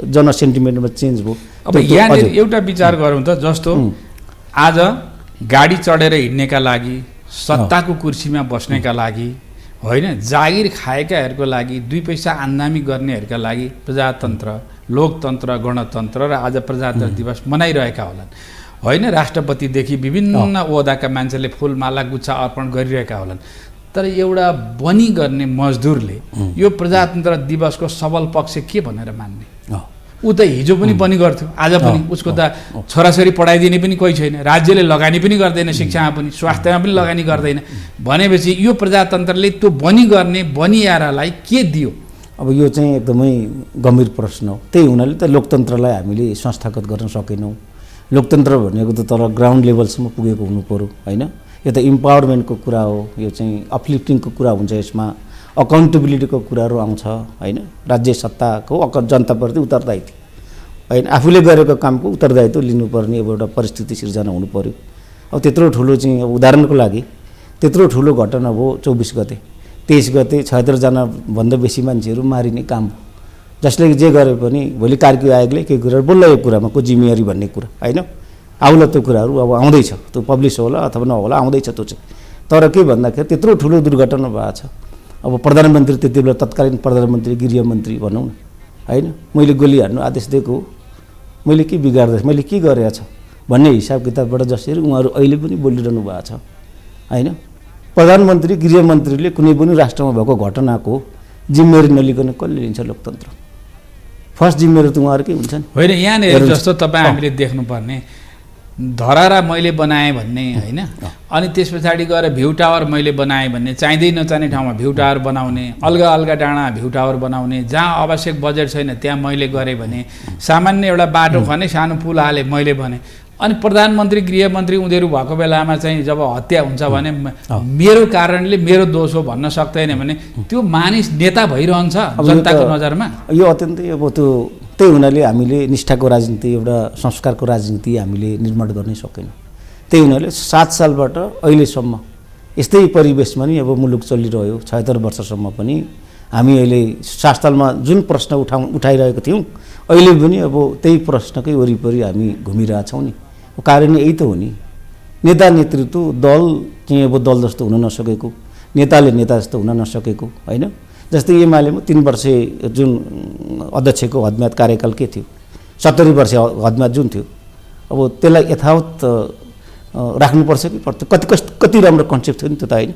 जनसेन्टिमेन्टमा चेन्ज भयो। अब यहाँनिर एउटा विचार गरौँ त, जस्तो आज गाडी चढेर हिँड्नेका लागि, सत्ताको कुर्सीमा बस्नेका लागि होइन, जागिर खाएकाहरूको लागि, 2 पैसा आम्दानी गर्नेहरूका लागि प्रजातन्त्र, लोकतन्त्र, गणतन्त्र र आज प्रजातन्त्र दिवस मनाइरहेका होलान् होइन। राष्ट्रपतिदेखि विभिन्न ओहदाका मान्छेले फुलमाला गुच्छा अर्पण गरिरहेका होलान्। तर एउटा बनी गर्ने मजदुरले यो प्रजातन्त्र दिवसको सबल पक्ष के भनेर मान्ने? ऊ त हिजो पनि बनी गर्थ्यो, आज पनि उसको त छोराछोरी पढाइदिने पनि कोही छैन, राज्यले लगानी पनि गर्दैन, शिक्षामा पनि स्वास्थ्यमा पनि लगानी गर्दैन भनेपछि यो प्रजातन्त्रले त्यो बनी गर्ने बनियारालाई के दियो? अब यो चाहिँ एकदमै गम्भीर प्रश्न हो। त्यही हुनाले त लोकतन्त्रलाई हामीले संस्थागत गर्न सकेनौँ। लोकतन्त्र भनेको त तर ग्राउन्ड लेभलसम्म पुगेको हुनु पर्यो होइन। यो त इम्पावरमेन्टको कुरा हो, यो चाहिँ अपलिफ्टिङको कुरा हुन्छ, यसमा अकाउन्टेबिलिटीको कुराहरू आउँछ होइन। राज्य सत्ताको जनताप्रति उत्तरदायित्व होइन, आफूले गरेको कामको उत्तरदायित्व लिनुपर्ने अब एउटा परिस्थिति सिर्जना हुनु पर्यो। अब त्यत्रो ठुलो चाहिँ अब उदाहरणको लागि त्यत्रो ठुलो घटना भयो 24 गते, 23 गते 76 जनाभन्दा बेसी मान्छेहरू मारिने काम भयो। जसले जे गरे पनि भोलि कार्की आयोगले के कुरा बोल्ला यो कुरामा को जिम्मेवारी भन्ने कुरा होइन। आउला त्यो कुराहरू अब आउँदैछ, त्यो पब्लिस होला अथवा नहोला आउँदैछ त्यो चाहिँ। तर के भन्दाखेरि त्यत्रो ठुलो दुर्घटना भएको छ। अब प्रधानमन्त्री त्यति बेला तत्कालीन प्रधानमन्त्री गृहमन्त्री भनौँ न होइन, मैले गोली हान्नु आदेश दिएको, मैले के बिगार्दैछु, मैले के गरेको छ भन्ने हिसाब किताबबाट जसरी उहाँहरू अहिले पनि बोलिरहनु भएको छ होइन। प्रधानमन्त्री गृहमन्त्रीले कुनै पनि राष्ट्रमा भएको घटनाको जिम्मेवारी नलिकन कसले लिन्छ? लोकतन्त्र फर्स्ट जिम्मेवारी त उहाँहरूकै हुन्छ नि होइन। यहाँनिर जस्तो तपाईँ हामीले देख्नुपर्ने धरारा मैले बनाएँ भन्ने होइन, अनि त्यस पछाडि गएर भ्यू टावर मैले बनाएँ भन्ने, चाहिँदै नचाहिने ठाउँमा भ्यू टावर बनाउने, अलगा अलगा डाँडा भ्यू टावर बनाउने, जहाँ आवश्यक बजेट छैन त्यहाँ मैले गरेँ भने, सामान्य एउटा बाटो खने सानो पुल हालेँ मैले भने, अनि प्रधानमन्त्री गृहमन्त्री उनीहरू भएको बेलामा चाहिँ जब हत्या हुन्छ भने मेरो कारणले मेरो दोष हो भन्न सक्दैन भने त्यो मानिस नेता भइरहन्छ जनताको नजरमा। यो अत्यन्तै अब त्यो त्यही हुनाले हामीले निष्ठाको राजनीति एउटा संस्कारको राजनीति हामीले निर्माण गर्नै सकेनौँ। त्यही हुनाले 7 सालबाट अहिलेसम्म यस्तै परिवेशमा नि अब मुलुक चलिरह्यो। 76 वर्षसम्म पनि हामी अहिले 7 सालमा जुन प्रश्न उठाइरहेको थियौँ अहिले पनि अब त्यही प्रश्नकै वरिपरि हामी घुमिरहेछौँ नि। कारण यही त हो नि, नेता नेतृत्व दल चाहिँ अब दल जस्तो हुन नसकेको, नेताले नेता जस्तो हुन नसकेको होइन। जस्तै एमालेमा 3 वर्ष जुन अध्यक्षको हदम्याद कार्यकाल के थियो, 70 वर्ष हदम्याद जुन थियो, अब त्यसलाई यथावत राख्नुपर्छ कि पर्छ? कति राम्रो कन्सेप्ट थियो नि त होइन।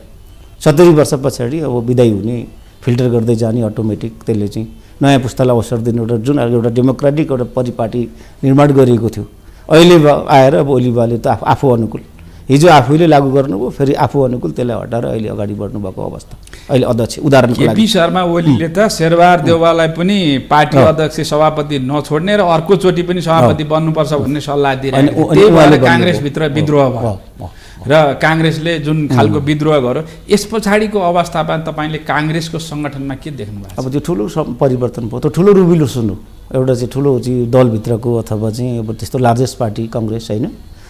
70 वर्ष पछाडि अब विदाई हुने, फिल्टर गर्दै जाने अटोमेटिक, त्यसले चाहिँ नयाँ पुस्तालाई अवसर दिने एउटा डेमोक्रेटिक एउटा परिपाटी निर्माण गरिएको थियो। अहिले आएर अब ओलीबाले त आफू अनुकूल, हिजो आफूले लागू गर्नुभयो, फेरि आफू अनुकूल त्यसलाई हटाएर अहिले अगाडि बढ्नुभएको अवस्था अहिले अध्यक्ष। उदाहरणको लागि केपी शर्मा ओलीले त शेरबहादुर देउवालाई पनि पार्टी अध्यक्ष सभापति नछोड्ने र अर्कोचोटि पनि सभापति बन्नुपर्छ भन्ने सल्लाह दिइरहेको थियो। त्यही भएर काङ्ग्रेसभित्र विद्रोह भयो र काङ्ग्रेसले जुन खालको विद्रोह गर्यो। यस पछाडिको अवस्थामा तपाईँले काङ्ग्रेसको सङ्गठनमा के देख्नु भएको छ? अब त्यो ठुलो परिवर्तन भयो, त्यो ठुलो रिभोल्युसन हो। एउटा चाहिँ ठुलो चाहिँ दलभित्रको अथवा चाहिँ अब त्यस्तो लार्जेस्ट पार्टी काङ्ग्रेस होइन।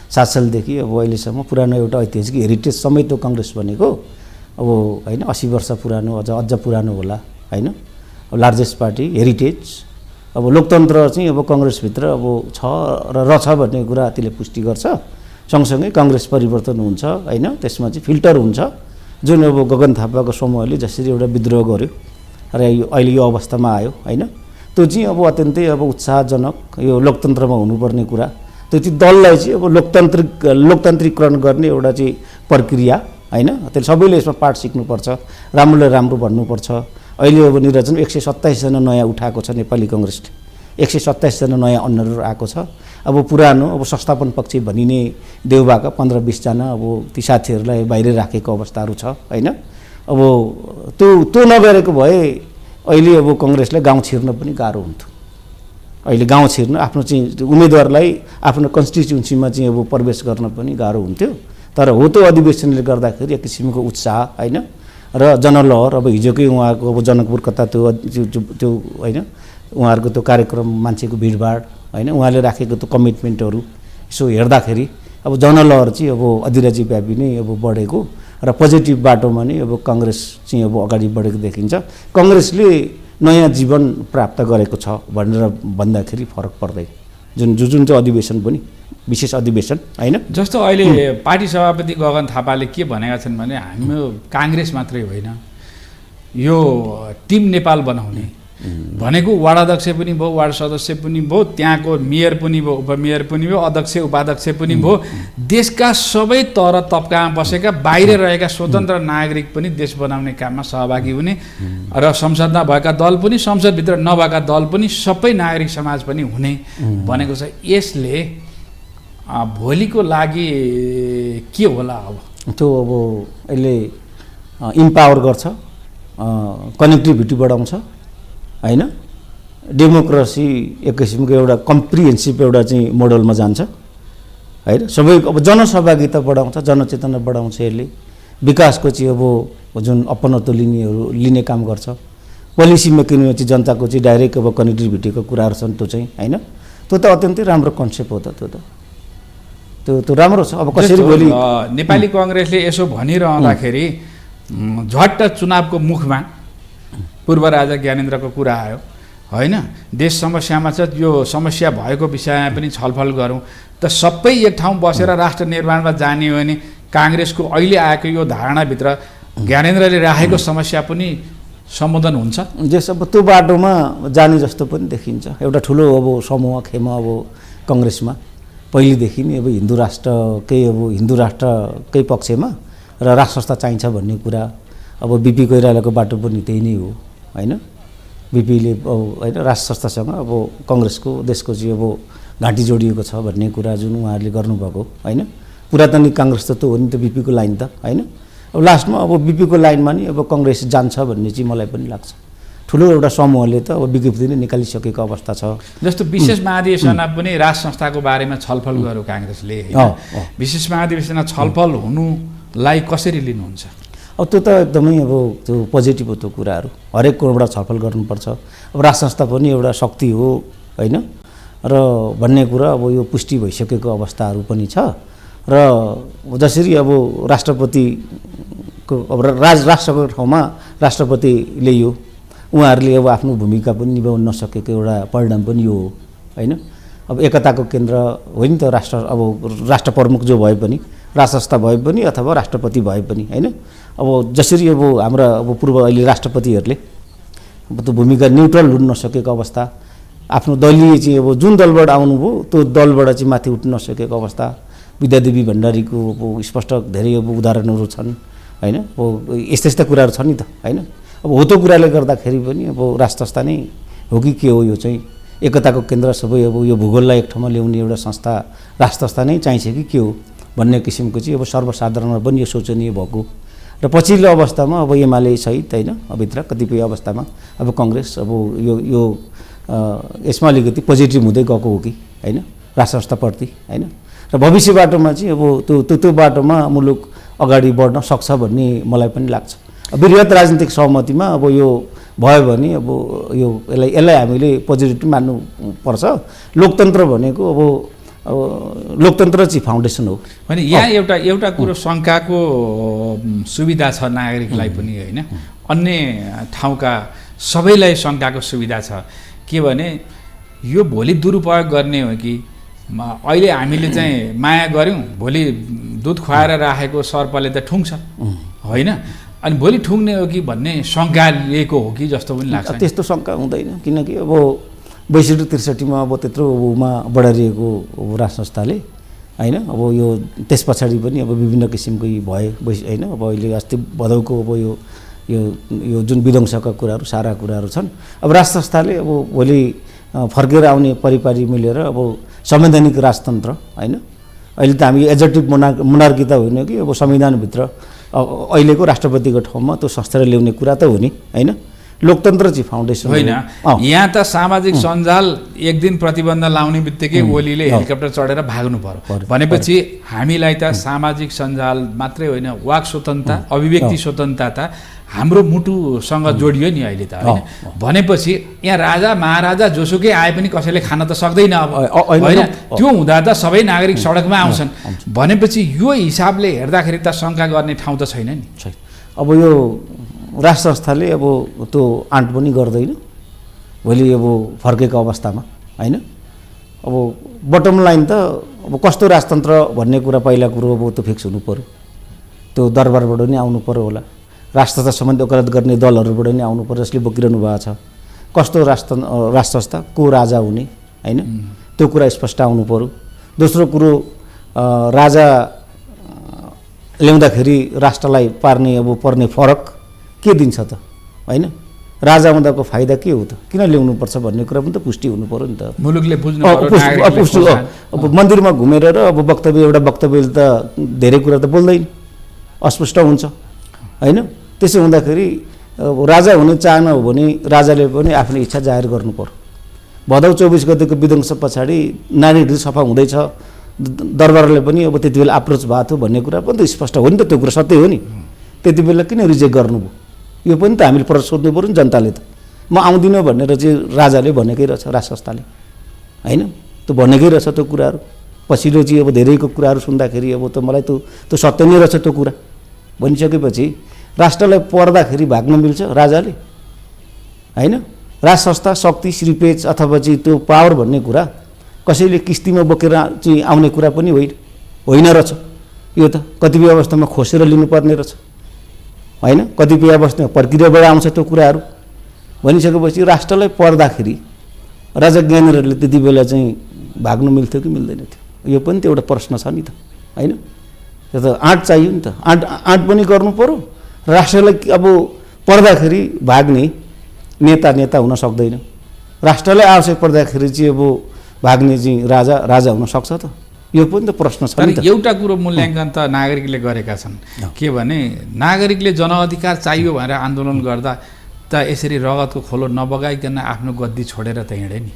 7 सालदेखि अब अहिलेसम्म पुरानो एउटा ऐतिहासिक हेरिटेज समेत हो काङ्ग्रेस भनेको। अब होइन 80 वर्ष पुरानो, अझ पुरानो होला होइन। अब लार्जेस्ट पार्टी हेरिटेज, अब लोकतन्त्र चाहिँ अब काङ्ग्रेसभित्र अब छ र रहेछ भन्ने कुरा त्यसले पुष्टि गर्छ। सँगसँगै काङ्ग्रेस परिवर्तन हुन्छ होइन। त्यसमा चाहिँ फिल्टर हुन्छ। जुन अब गगन थापाको समूहले जसरी एउटा विद्रोह गर्यो र अहिले यो अवस्थामा आयो होइन, त्यो चाहिँ अब अत्यन्तै अब उत्साहजनक यो लोकतन्त्रमा हुनुपर्ने कुरा। त्यो चाहिँ दललाई चाहिँ अब लोकतान्त्रिकरण गर्ने एउटा चाहिँ प्रक्रिया होइन। त्यसले सबैले यसमा पाठ सिक्नुपर्छ, राम्रोले राम्रो भन्नुपर्छ। अहिले अब निर्वाचन 127 जना नयाँ उठाएको छ नेपाली काङ्ग्रेसले, 127 जना नयाँ अन्नरहरू आएको छ। अब पुरानो अब संस्थापन पक्ष भनिने देउबाका 15-20 जना अब ती साथीहरूलाई बाहिर राखेको अवस्थाहरू छ होइन। अब त्यो नगरेको भए अहिले अब काङ्ग्रेसलाई गाउँ छिर्न पनि गाह्रो हुन्थ्यो। अहिले गाउँ छिर्न आफ्नो चाहिँ उम्मेदवारलाई आफ्नो कन्स्टिट्युन्सीमा चाहिँ अब प्रवेश गर्न पनि गाह्रो हुन्थ्यो। तर हो त्यो अधिवेशनले गर्दाखेरि एक किसिमको उत्साह होइन र जनलहर। अब हिजोकै उहाँको अब जनकपुर कता त्यो होइन, उहाँहरूको त्यो कार्यक्रम, मान्छेको भिडभाड होइन, उहाँले राखेको त्यो कमिटमेन्टहरू यसो हेर्दाखेरि अब जनलहर चाहिँ अब अधिराज्यव्यापी नै अब बढेको र पोजिटिभ बाटोमा नै अब काङ्ग्रेस चाहिँ अब अगाडि बढेको देखिन्छ। काङ्ग्रेसले नयाँ जीवन प्राप्त गरेको छ भनेर भन्दाखेरि फरक पर्दैन। जुन चाहिँ अधिवेशन पनि विशेष अधिवेशन होइन। जस्तो अहिले पार्टी सभापति गगन थापाले के भनेका छन् भने हाम्रो काङ्ग्रेस मात्रै होइन, यो टिम नेपाल बनाउने भनेको वार्डाध्यक्ष पनि भयो, वार्ड सदस्य पनि भयो, त्यहाँको मेयर पनि भयो, उपमेयर पनि भयो, अध्यक्ष उपाध्यक्ष पनि भयो। देशका सबै तर तबकामा बसेका बाहिर रहेका स्वतन्त्र नागरिक पनि देश बनाउने काममा सहभागी हुने र संसदमा भएका दल पनि, संसदभित्र नभएका दल पनि, सबै नागरिक समाज पनि हुने भनेको छ। यसले भोलिको लागि के होला? अब त्यो अब यसले इम्पावर गर्छ, कनेक्टिभिटी बढाउँछ होइन। डेमोक्रेसी एक किसिमको एउटा कम्प्रिहेन्सिभ एउटा चाहिँ मोडलमा जान्छ होइन। सबै अब जनसहभागिता बढाउँछ, जनचेतना बढाउँछ। यसले विकासको चाहिँ अब जुन अपनत्व लिने काम गर्छ। पोलिसी मेकिङमा चाहिँ जनताको चाहिँ डाइरेक्ट अब कनेक्टिभिटीको कुराहरू छन्, त्यो चाहिँ होइन। त्यो त अत्यन्तै राम्रो कन्सेप्ट हो त। त्यो राम्रो छ। अब कसरी भोलि नेपाली काङ्ग्रेसले यसो भनिरहँदाखेरि झट्ट चुनावको मुखमा पूर्व राजा ज्ञानेन्द्रको कुरा आयो होइन। देश समस्यामा छ, यो समस्या भएको विषयमा पनि छलफल गरौँ त। सबै एक ठाउँ बसेर राष्ट्र निर्माणमा जाने हो भने काङ्ग्रेसको अहिले आएको यो धारणाभित्र ज्ञानेन्द्रले राखेको समस्या पनि सम्बोधन हुन्छ। जस अब त्यो बाटोमा जाने जस्तो पनि देखिन्छ। एउटा ठुलो अब समूह खेमा अब काङ्ग्रेसमा पहिलेदेखि नै अब हिन्दू राष्ट्रकै पक्षमा र राष्ट्र संस्था चाहिन्छ भन्ने कुरा। अब बिपी कोइरालाको बाटो पनि त्यही नै हो होइन। बिपीले होइन राष्ट्र संस्थासँग अब काङ्ग्रेसको देशको चाहिँ अब घाँटी जोडिएको छ भन्ने कुरा जुन उहाँहरूले गर्नुभएको होइन। पुरातानिक काङ्ग्रेस त त्यो हो नि त, बिपीको लाइन त होइन। अब लास्टमा अब बिपीको लाइनमा नि अब काङ्ग्रेस जान्छ भन्ने चाहिँ मलाई पनि लाग्छ। ठुलो एउटा समूहले त अब विज्ञप्ति नै निकालिसकेको अवस्था छ। जस्तो विशेष महाधिवेशनमा पनि राष्ट्र संस्थाको बारेमा छलफल गर्यो काङ्ग्रेसले। विशेष महाधिवेशनमा छलफल हुनुलाई कसरी लिनुहुन्छ? अब त्यो त एकदमै अब त्यो पोजिटिभ हो त्यो कुराहरू। हरेक कुराबाट छलफल गर्नुपर्छ। अब राष्ट्र संस्था पनि एउटा शक्ति हो होइन र भन्ने कुरा अब यो पुष्टि भइसकेको अवस्थाहरू पनि छ र जसरी अब राष्ट्रपतिको अब राष्ट्रको ठाउँमा राष्ट्रपतिले यो उहाँहरूले अब आफ्नो भूमिका पनि निभाउन नसकेको एउटा परिणाम पनि यो हो होइन। अब एकताको केन्द्र हो नि त राष्ट्र, अब राष्ट्र प्रमुख जो भए पनि, राजसंस्था भए पनि अथवा राष्ट्रपति भए पनि होइन। अब जसरी अब हाम्रा अब पूर्व अहिले राष्ट्रपतिहरूले अब त्यो भूमिका न्युट्रल हुन नसकेको अवस्था, आफ्नो दलीय चाहिँ अब जुन दलबाट आउनुभयो त्यो दलबाट चाहिँ माथि उठ्न नसकेको अवस्था, विद्यादेवी भण्डारीको अब स्पष्ट धेरै अब उदाहरणहरू छन् होइन। अब यस्ता यस्ता कुराहरू छन् नि त होइन। अब हो त्यो कुराले गर्दाखेरि पनि अब राजसंस्था नै हो कि के हो, यो चाहिँ एकताको केन्द्र सबै अब यो भूगोललाई एक ठाउँमा ल्याउने एउटा संस्था राजसंस्था नै चाहिन्छ कि के हो भन्ने किसिमको चाहिँ अब सर्वसाधारणमा पनि यो सोचनीय भएको र पछिल्लो अवस्थामा अब एमाले सहित होइन भित्र कतिपय अवस्थामा अब काङ्ग्रेस अब यो यसमा अलिकति पोजिटिभ हुँदै गएको हो कि होइन राजसंस्थाप्रति होइन। र भविष्य बाटोमा चाहिँ अब त्यो बाटोमा मुलुक अगाडि बढ्न सक्छ भन्ने मलाई पनि लाग्छ। वृहत राजनीतिक सहमतिमा अब यो भयो भने अब यसलाई हामीले पोजिटिभ मान्नुपर्छ। लोकतन्त्र भनेको अब लोकतन्त्र चाहिँ फाउन्डेसन हो होइन। यहाँ एउटा कुरो शङ्काको सुविधा छ नागरिकलाई पनि होइन, अन्य ठाउँका सबैलाई शङ्काको सुविधा छ के भने यो भोलि दुरुपयोग गर्ने हो कि अहिले हामीले चाहिँ माया गऱ्यौँ, भोलि दुध खुवाएर राखेको सर्पले त ठुङ्छ होइन, अनि भोलि ठुङ्ने हो कि भन्ने शङ्का लिएको हो कि जस्तो पनि लाग्छ। त्यस्तो शङ्का हुँदैन, किनकि अब 62-63मा अब त्यत्रो उमा बढाइरहेको राजसंस्थाले होइन। अब यो त्यस पछाडि पनि अब विभिन्न किसिमको भए होइन। अब अहिले अस्ति भदौको अब यो जुन विध्वंसका कुराहरू सारा कुराहरू छन्। अब राजसंस्थाले अब भोलि फर्केर आउने परिपाटी मिलेर अब संवैधानिक राजतन्त्र होइन। अहिले त हामी एजेक्टिभ मोनार्की त होइन कि अब संविधानभित्र अहिलेको राष्ट्रपतिको ठाउँमा त्यो संस्थाले ल्याउने कुरा त हो नि होइन। लोकतन्त्र चाहिँ फाउन्डेसन होइन। यहाँ त सामाजिक सञ्जाल एक दिन प्रतिबन्ध लाउने बित्तिकै ओलीले हेलिकप्टर चढेर भाग्नु पर्यो भनेपछि हामीलाई त सामाजिक सञ्जाल मात्रै होइन, वाक स्वतन्त्रता, अभिव्यक्ति स्वतन्त्रता त हाम्रो मुटुसँग जोडियो नि अहिले त होइन। भनेपछि यहाँ राजा महाराजा जोसुकै आए पनि कसैले खान त सक्दैन अब होइन। त्यो हुँदा त सबै नागरिक सडकमा आउँछन् भनेपछि यो हिसाबले हेर्दाखेरि त शङ्का गर्ने ठाउँ त छैन नि। अब यो राजसंस्थाले अब त्यो आँट पनि गर्दैन भोलि अब फर्केको अवस्थामा होइन। अब बटम लाइन त अब कस्तो राजतन्त्र भन्ने कुरा पहिला कुरो अब त्यो फिक्स हुनु पऱ्यो, त्यो दरबारबाट नि आउनु पऱ्यो होला, राजसंस्था सम्बन्धी वकालत गर्ने दलहरूबाट नि आउनु पर्यो जसले बोकिरहनु भएको छ। कस्तो राजसंस्था को राजा हुने होइन त्यो कुरा स्पष्ट आउनु पऱ्यो। दोस्रो कुरो राजा ल्याउँदाखेरि राष्ट्रलाई पर्ने फरक के दिन्छ त होइन। राजा हुँदाको फाइदा के हो त, किन ल्याउनुपर्छ भन्ने कुरा पनि त पुष्टि हुनु पऱ्यो नि त। मुलुकले बुझ्नु पर्यो। अब मन्दिरमा घुमेर र अब एउटा वक्तव्यले त धेरै कुरा त बोल्दैन, अस्पष्ट हुन्छ होइन। त्यसो हुँदाखेरि राजा हुने चाहना हो भने राजाले पनि आफ्नो इच्छा जाहेर गर्नु पर्यो। भदौ 24 गतेको विध्वंस पछाडि नारीहरू सफा हुँदैछ, दरबारले पनि अब त्यति बेला अप्रोच भएको थियो भन्ने कुरा पनि त स्पष्ट हो नि त। त्यो कुरा सत्य हो नि, त्यति बेला किन रिजेक्ट गर्नुभयो यो पनि त हामीले प्रश्न सोध्नु पऱ्यो नि जनताले त। म आउँदिनँ भनेर चाहिँ राजाले भनेकै रहेछ राजसंस्थाले होइन, त्यो भनेकै रहेछ त्यो कुराहरू। पछिल्लो चाहिँ अब धेरैको कुराहरू सुन्दाखेरि अब त मलाई त्यो सत्य नै रहेछ त्यो कुरा भनिसकेपछि राष्ट्रलाई पर्दाखेरि भाग्न मिल्छ राजाले होइन। राजसंस्था शक्ति श्रीपेज अथवा चाहिँ त्यो पावर भन्ने कुरा कसैले किस्तीमा बोकेर चाहिँ आउने कुरा पनि होइन रहेछ। यो त कतिपय अवस्थामा खोसेर लिनुपर्ने रहेछ होइन, कतिपय अवस्थामा प्रक्रियाबाट आउँछ त्यो कुराहरू भनिसकेपछि राष्ट्रलाई पर्दाखेरि राजा ज्ञानेन्द्रले त्यति बेला चाहिँ भाग्नु मिल्थ्यो कि मिल्दैन थियो, यो पनि त एउटा प्रश्न छ नि त होइन। त्यो त आँट चाहियो नि त, आँट पनि गर्नु पऱ्यो। राष्ट्रलाई अब पर्दाखेरि भाग्ने नेता हुन सक्दैन, राष्ट्रलाई आवश्यक पर्दाखेरि चाहिँ अब भाग्ने चाहिँ राजा हुन सक्छ त, यो पनि त प्रश्न छ नि त। एउटा कुरो मूल्याङ्कन त नागरिकले गरेका छन् के भने नागरिकले जनअधिकार चाहियो भनेर आन्दोलन गर्दा त यसरी रगतको खोलो नबगाइकन आफ्नो गद्दी छोडेर त हिँडे नि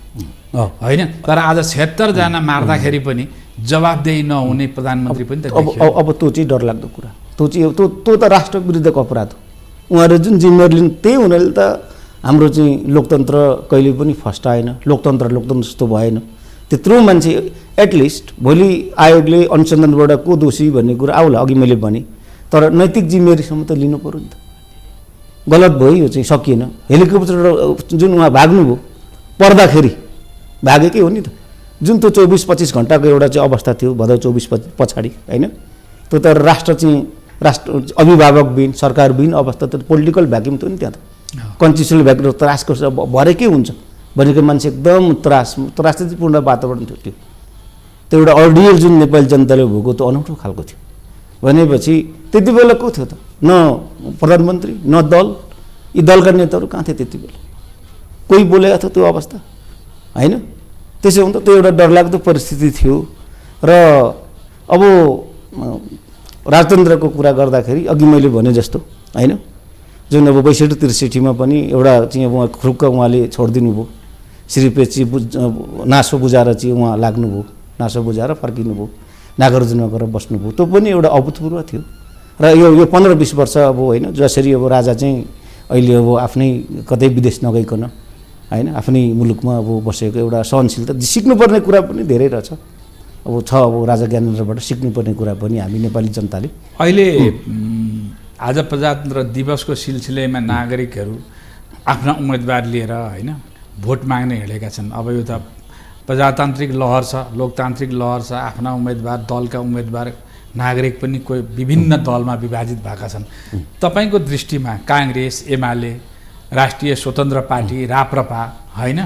होइन। तर आज 76 जना मार्दाखेरि पनि जवाबदेही नहुने प्रधानमन्त्री पनि त देखियो। अब त्यो चाहिँ डरलाग्दो कुरा, त्यो त राष्ट्र विरुद्धको अपराध हो। उहाँहरू जुन जिम्मेवारी लिनु त्यही हुनाले त हाम्रो चाहिँ लोकतन्त्र कहिले पनि फस्टाएन, लोकतन्त्र जस्तो भएन। त्यत्रो मान्छे एटलिस्ट भोलि आयोगले अनुसन्धानबाट को दोषी भन्ने कुरा आउला, अघि मैले भने, तर नैतिक जिम्मेवारीसम्म त लिनु पऱ्यो नि त। गलत भयो, यो चाहिँ सकिएन। हेलिकप्टर जुन उहाँ भाग्नुभयो पर्दाखेरि भागेकै हो नि त। जुन त्यो 24-25 घन्टाको एउटा चाहिँ अवस्था थियो भदौ 24 पछाडि, होइन, त्यो त राष्ट्र अभिभावकविहीन सरकारविहीन अवस्था त पोलिटिकल भ्याक्युम थियो नि त्यहाँ त। कन्स्टिट्युसनल भ्याक्युम त्रासको भरेकै हुन्छ भनेको मान्छे एकदम त्रासपूर्ण वातावरण थियो त्यो। त्यो एउटा अर्डियल जुन नेपाली जनताले भोगो त्यो अनौठो खालको थियो भनेपछि त्यति बेला को थियो त? न प्रधानमन्त्री न दल, यी दलका नेताहरू कहाँ थिए त्यति बेला? कोही बोलेको थियो त्यो अवस्था, होइन? त्यसो हुँदा त्यो एउटा डरलाग्दो परिस्थिति थियो। र अब राजतन्त्रको कुरा गर्दाखेरि अघि मैले भने जस्तो, होइन, जुन अब 62-63 पनि एउटा चाहिँ अब खुरुक्क उहाँले छोडिदिनु भयो, श्रीपेची नासो बुझाएर चाहिँ उहाँ लाग्नुभयो, नासो बुझाएर फर्किनुभयो, नागार्जुनमा गएर बस्नुभयो। त्यो पनि एउटा अभूतपूर्व थियो। र यो 15-20 वर्ष अब, होइन, जसरी अब राजा चाहिँ अहिले अब आफ्नै कतै विदेश नगइकन, होइन, आफ्नै मुलुकमा अब बसेको एउटा सहनशीलता सिक्नुपर्ने कुरा पनि धेरै रहेछ। अब राजा ज्ञानेन्द्रबाट सिक्नुपर्ने कुरा पनि हामी नेपाली जनताले। अहिले आज प्रजातन्त्र दिवसको सिलसिलामा नागरिकहरू आफ्ना उम्मेदवार लिएर, होइन, भोट माग्न हिँडेका छन्। अब यो त प्रजातान्त्रिक लहर छ, लोकतान्त्रिक लहर छ। आफ्ना उम्मेदवार, दलका उम्मेदवार, नागरिक पनि कोही विभिन्न दलमा विभाजित भएका छन्। तपाईँको दृष्टिमा काङ्ग्रेस, एमाले, राष्ट्रिय स्वतन्त्र पार्टी, राप्रपा, होइन,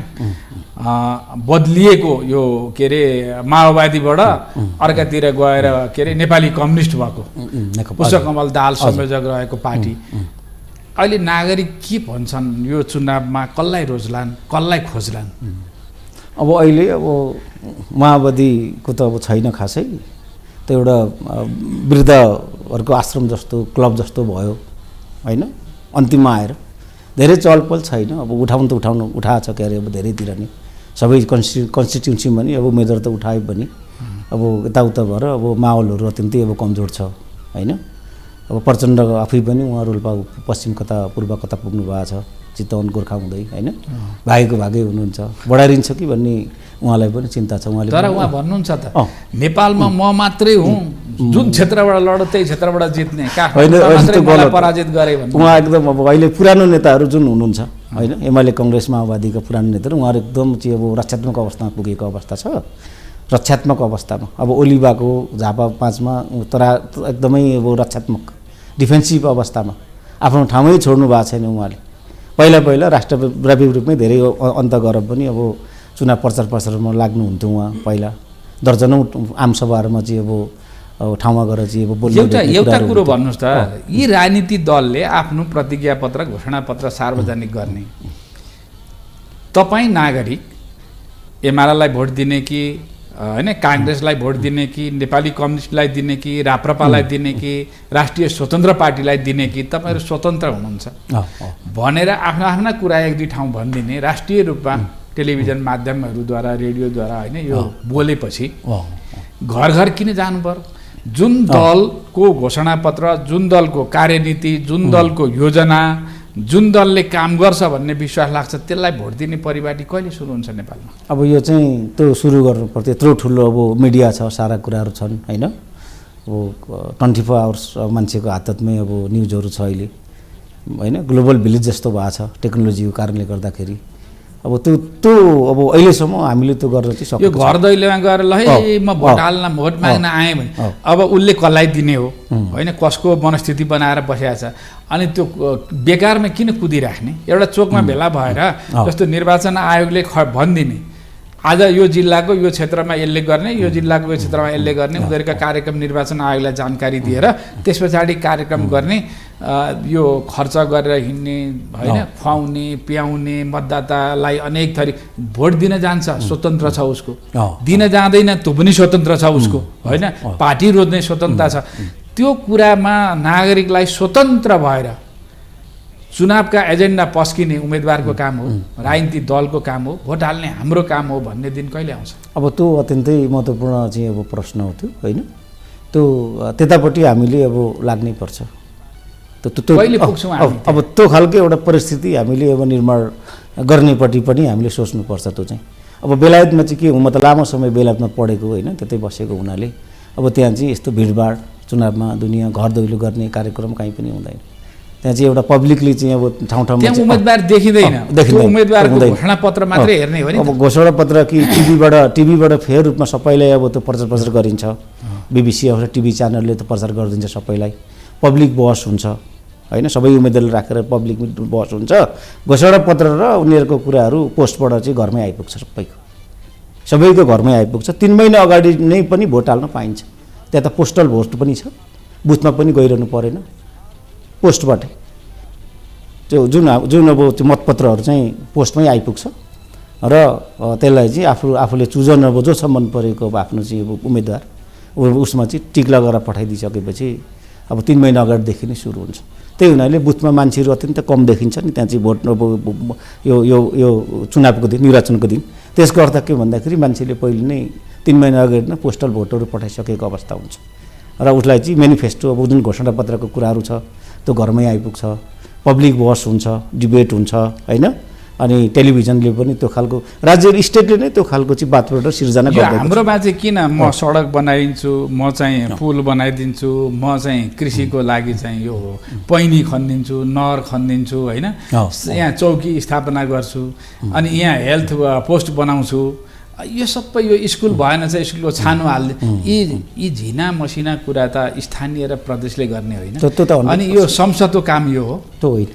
बदलिएको यो के अरे माओवादीबाट अर्कातिर गएर के अरे नेपाली कम्युनिस्ट भएको पुष्पकमल दाहाल संयोजक रहेको पार्टी, अहिले नागरिक के भन्छन्? यो चुनावमा कसलाई रोज्लान्, कसलाई खोज्लान्? अब अहिले अब माओवादीको त अब छैन खासै, त्यो एउटा वृद्धहरूको आश्रम जस्तो, क्लब जस्तो भयो, होइन, अन्तिममा आएर धेरै चलपल छैन। अब उठाउनु उठाएको छ के अरे, अब धेरैतिर नि सबै कन्स्टिट्युन्सीमा नि अब उम्मेदवार त उठाए पनि अब यताउता भएर अब माहौलहरू अत्यन्तै अब कमजोर छ, होइन। अब प्रचण्ड आफै पनि उहाँ रोल्पा पश्चिम कता पूर्व कता पुग्नु भएको छ, चितवन गोर्खा हुँदै, होइन, भागै हुनुहुन्छ। बढाइरिन्छ कि भन्ने उहाँलाई पनि चिन्ता छ। उहाँले तर उहाँ भन्नुहुन्छ त नेपालमा म मात्रै हुँ, जुन क्षेत्रबाट लड्यो त्यही क्षेत्रबाट जित्ने, पराजित गरे भन्नु। उहाँ एकदम अब अहिले पुरानो नेताहरू जुन हुनुहुन्छ, होइन, एमाले काङ्ग्रेस माओवादीका पुरानो नेताहरू, उहाँहरू एकदम चाहिँ अब रक्षात्मक अवस्थामा पुगेको अवस्था छ। रक्षात्मक अवस्थामा अब ओलीबाको झापा 5मा एकदमै अब रक्षात्मक डिफेन्सिभ अवस्थामा आफ्नो ठाउँमै छोड्नु भएको छैन उहाँले। पहिला राष्ट्रव्यापी रूपमै धेरै अन्त गरेर पनि अब चुनाव प्रचारमा लाग्नुहुन्थ्यो उहाँ। पहिला दर्जनौँ आमसभाहरूमा चाहिँ अब ठाउँमा गएर चाहिँ अब बोल्नु। एउटा कुरो भन्नुहोस् त, यी राजनीतिक दलले आफ्नो प्रतिज्ञापत्र घोषणापत्र सार्वजनिक गर्ने, तपाईँ नागरिक एमालेलाई भोट दिने कि, होइन, काङ्ग्रेसलाई भोट दिने कि, नेपाली कम्युनिस्टलाई दिने कि, राप्रपालाई दिने कि, राष्ट्रिय स्वतन्त्र पार्टीलाई दिने कि, तपाईँहरू स्वतन्त्र हुनुहुन्छ भनेर आफ्ना आफ्ना कुरा 1-2 ठाउँ भनिदिने, राष्ट्रिय रूपमा टेलिभिजन माध्यमहरूद्वारा, रेडियोद्वारा, होइन, यो बोलेपछि घर घर किन जानु पर्यो? जुन दलको घोषणापत्र, जुन दलको कार्यनीति, जुन दलको योजना, जुन दलले काम गर्छ भन्ने विश्वास लाग्छ, त्यसलाई भोट दिने परिपाटी कहिले सुरु हुन्छ नेपालमा? अब यो चाहिँ त्यो सुरु गर्नुपर्छ। यत्रो ठुलो अब मिडिया छ, सारा कुराहरू छन्, होइन, अब 24 आवर्स मान्छेको हातमै अब न्युजहरू छ अहिले, होइन, ग्लोबल भिलेज जस्तो भएको छ टेक्नोलोजीको कारणले गर्दाखेरि। अब त्यो अब अहिलेसम्म हामीले त्यो गर्न चाहिँ सक्छौँ। यो घर दैलोमा गएर ल है म भोट हाल्न, भोट माग्न आएँ भने अब उसले कसलाई दिने हो, होइन, कसको मनस्थिति बनाएर बसेको छ, अनि त्यो बेकारमा किन कुदिराख्ने? एउटा चोकमा भेला भएर जस्तो निर्वाचन आयोगले भनिदिने, आज यो जिल्लाको यो क्षेत्रमा यसले गर्ने, यो जिल्लाको यो क्षेत्रमा यसले गर्ने, उनीहरूका कार्यक्रम निर्वाचन आयोगलाई जानकारी दिएर त्यस पछाडि कार्यक्रम गर्ने, यो खर्च गरेर हिँड्ने, होइन, खुवाउने पियाउने, मतदातालाई अनेक थरी भोट दिन जान्छ, स्वतन्त्र छ उसको, दिन जाँदैन त्यो पनि स्वतन्त्र छ उसको, होइन, पार्टी रोज्ने स्वतन्त्रता छ। त्यो कुरामा नागरिकलाई स्वतन्त्र भएर चुनावका एजेन्डा पस्किने उम्मेदवारको काम हो, राजनीतिक दलको काम हो, भोट हाल्ने हाम्रो काम हो भन्ने दिन कहिले आउँछ? अब त्यो अत्यन्तै महत्त्वपूर्ण चाहिँ अब प्रश्न हो त्यो, होइन, त्यो त्यतापट्टि हामीले अब लाग्नै पर्छ। कहिले पुग्छौँ हामी? अब त्यो खालको एउटा परिस्थिति हामीले अब निर्माण गर्नेपट्टि पनि हामीले सोच्नुपर्छ। त्यो चाहिँ अब बेलायतमा चाहिँ के हो, म त लामो समय बेलायतमा पढेको होइन, त्यतै बसेको हुनाले अब त्यहाँ चाहिँ यस्तो भिडभाड चुनावमा दुनियाँ घर दैलो गर्ने कार्यक्रम कहीँ पनि हुँदैन। त्यहाँ चाहिँ एउटा पब्लिकली चाहिँ अब ठाउँ ठाउँमा उम्मेदवार देखिँदैन, उम्मेदवारको घोषणापत्र मात्रै हेर्ने हो नि। अब घोषणापत्र कि टिभीबाट फेयर रूपमा सबैलाई अब त्यो प्रचार गरिन्छ, BBC अथवा टिभी च्यानलले त प्रचार गरिदिन्छ सबैलाई, पब्लिक बहस हुन्छ होइन, सबै उम्मेदवारले राखेर पब्लिक बहस हुन्छ, घोषणापत्र र उनीहरूको कुराहरू पोस्टबाट चाहिँ घरमै आइपुग्छ, सबैको घरमै आइपुग्छ। 3 महिना अगाडि नै पनि भोट हाल्न पाइन्छ। त्यहाँ त पोस्टल भोट पनि छ, बुथमा पनि गइरहनु परेन, पोस्टबाटै त्यो जुन अब त्यो मतपत्रहरू चाहिँ पोस्टमै आइपुग्छ र त्यसलाई चाहिँ आफूले चुजन अब जोसँग मन परेको अब आफ्नो चाहिँ अब उम्मेदवार उसमा चाहिँ टिक लगाएर पठाइदिइसकेपछि अब 3 महिना अगाडिदेखि नै सुरु हुन्छ। त्यही हुनाले बुथमा मान्छेहरू अत्यन्त कम देखिन्छ नि त्यहाँ चाहिँ भोट अब यो चुनावको दिन, निर्वाचनको दिन। त्यसको अर्थ के भन्दाखेरि मान्छेले पहिले नै 3 महिना अगाडि नै पोस्टल भोटहरू पठाइसकेको अवस्था हुन्छ र उसलाई चाहिँ मेनिफेस्टो अब जुन घोषणापत्रको कुराहरू छ त्यो घरमै आइपुग्छ, पब्लिक बहस हुन्छ, डिबेट हुन्छ होइन, अनि टेलिभिजनले पनि त्यो खालको राज्य स्टेटले नै त्यो खालको चाहिँ वातावरण सिर्जना गर्छ। हाम्रोमा चाहिँ किन म सडक बनाइदिन्छु, म चाहिँ पुल बनाइदिन्छु, म चाहिँ कृषिको लागि चाहिँ यो पैनी खनिदिन्छु, नहर खनिदिन्छु होइन, यहाँ चौकी स्थापना गर्छु, अनि यहाँ हेल्थ पोस्ट बनाउँछु, यो सबै यो स्कुल भएन चाहिँ स्कुलको छानो हाल्ने, यी झिना मसिना कुरा त स्थानीय र प्रदेशले गर्ने होइन। अनि यो संसदको काम यो हो त्यो होइन।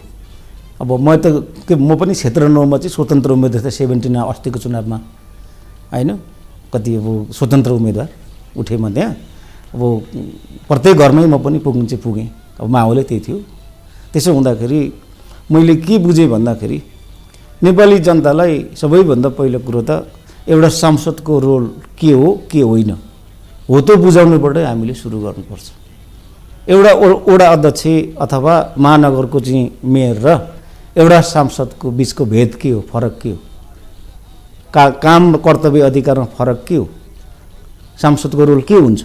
अब म पनि क्षेत्र 9 मा चाहिँ स्वतन्त्र उम्मेदवार थिएँ 17 अस्तिको चुनावमा होइन, कति अब स्वतन्त्र उम्मेदवार उठेमा त्यहाँ अब प्रत्येक घरमै म पनि पुग्नु चाहिँ पुगेँ, अब माहौलै त्यही थियो। त्यसो हुँदाखेरि मैले के बुझेँ भन्दाखेरि नेपाली जनतालाई सबैभन्दा पहिलो कुरो त एउटा सांसदको रोल के हो के होइन हो त्यो बुझाउनुबाटै हामीले सुरु गर्नुपर्छ। एउटा वडा अध्यक्ष अथवा महानगरको चाहिँ मेयर र एउटा सांसदको बिचको भेद के हो, फरक के हो, काम कर्तव्य अधिकारमा फरक के हो, सांसदको रोल के हुन्छ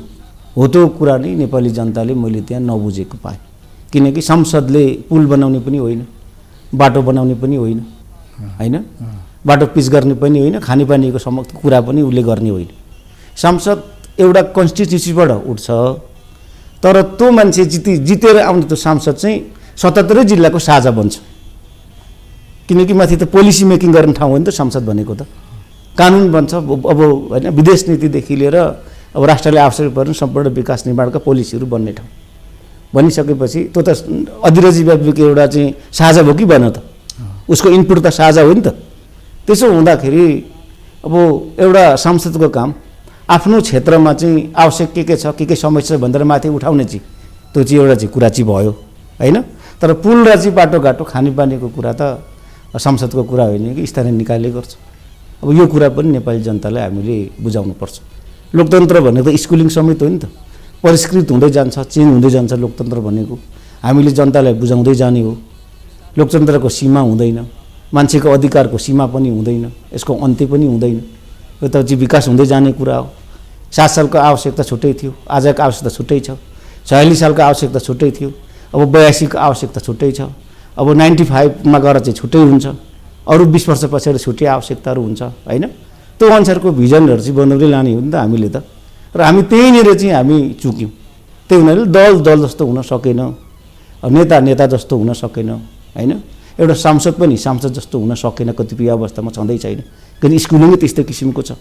हो त्यो कुरा नै नेपाली जनताले मैले त्यहाँ नबुझेको पाएँ। किनकि सांसदले पुल बनाउने पनि होइन, बाटो बनाउने पनि होइन होइन, बाटो पिच गर्ने पनि होइन, खानेपानीको कुरा पनि उसले गर्ने होइन। सांसद एउटा कन्स्टिट्युसीबाट उठ्छ, तर त्यो मान्छे जितेर आउने त्यो सांसद चाहिँ 77 जिल्लाको साझा बन्छ। किनकि माथि त पोलिसी मेकिङ गर्ने ठाउँ हो नि त सांसद भनेको, त कानुन बन्छ अब होइन, विदेश नीतिदेखि लिएर अब राष्ट्रले आवश्यक पर्ने सम्पूर्ण विकास निर्माणका पोलिसीहरू बन्ने ठाउँ बनिसकेपछि त्यो त अधिराज्य व्यापीको एउटा चाहिँ साझा भयो कि भएन त, उसको इनपुट त साझा हो नि त। त्यसो हुँदाखेरि अब एउटा सांसदको काम आफ्नो क्षेत्रमा चाहिँ आवश्यक के छ, के समस्या भनेर माथि उठाउने चाहिँ त्यो चाहिँ एउटा चाहिँ कुरा चाहिँ भयो होइन। तर पुल र चाहिँ बाटोघाटो खानेपानीको कुरा त सांसदको कुरा होइन कि स्थानीय निकायले गर्छ। अब यो कुरा पनि नेपाली जनतालाई हामीले बुझाउनुपर्छ। लोकतन्त्र भनेको त स्कुलिङ समेत हो नि त, परिष्कृत हुँदै जान्छ, चेन्ज हुँदै जान्छ। लोकतन्त्र भनेको हामीले जनतालाई बुझाउँदै जाने हो। लोकतन्त्रको सीमा हुँदैन, मान्छेको अधिकारको सीमा पनि हुँदैन, यसको अन्त्य पनि हुँदैन। यो त चाहिँ विकास हुँदै जाने कुरा हो। 7 सालको आवश्यकता छुट्टै थियो, आजको आवश्यकता छुट्टै छ। 46 सालको आवश्यकता छुट्टै थियो, अब 82 को आवश्यकता छुट्टै छ। अब 95 मा गएर चाहिँ छुट्टै हुन्छ, अरू 20 वर्ष पछाडि छुट्टै आवश्यकताहरू हुन्छ होइन। त्यो अनुसारको भिजनहरू चाहिँ बनाउँदै लाने हो नि त हामीले त, र हामी त्यहीँनिर चाहिँ हामी चुक्यौँ। त्यही हुनाले दल जस्तो हुन सकेन, नेता जस्तो हुन सकेन होइन, एउटा सांसद पनि सांसद जस्तो हुन सकेन, कतिपय अवस्थामा छँदै छैन। किनकि स्कुलिङै त्यस्तो किसिमको छ।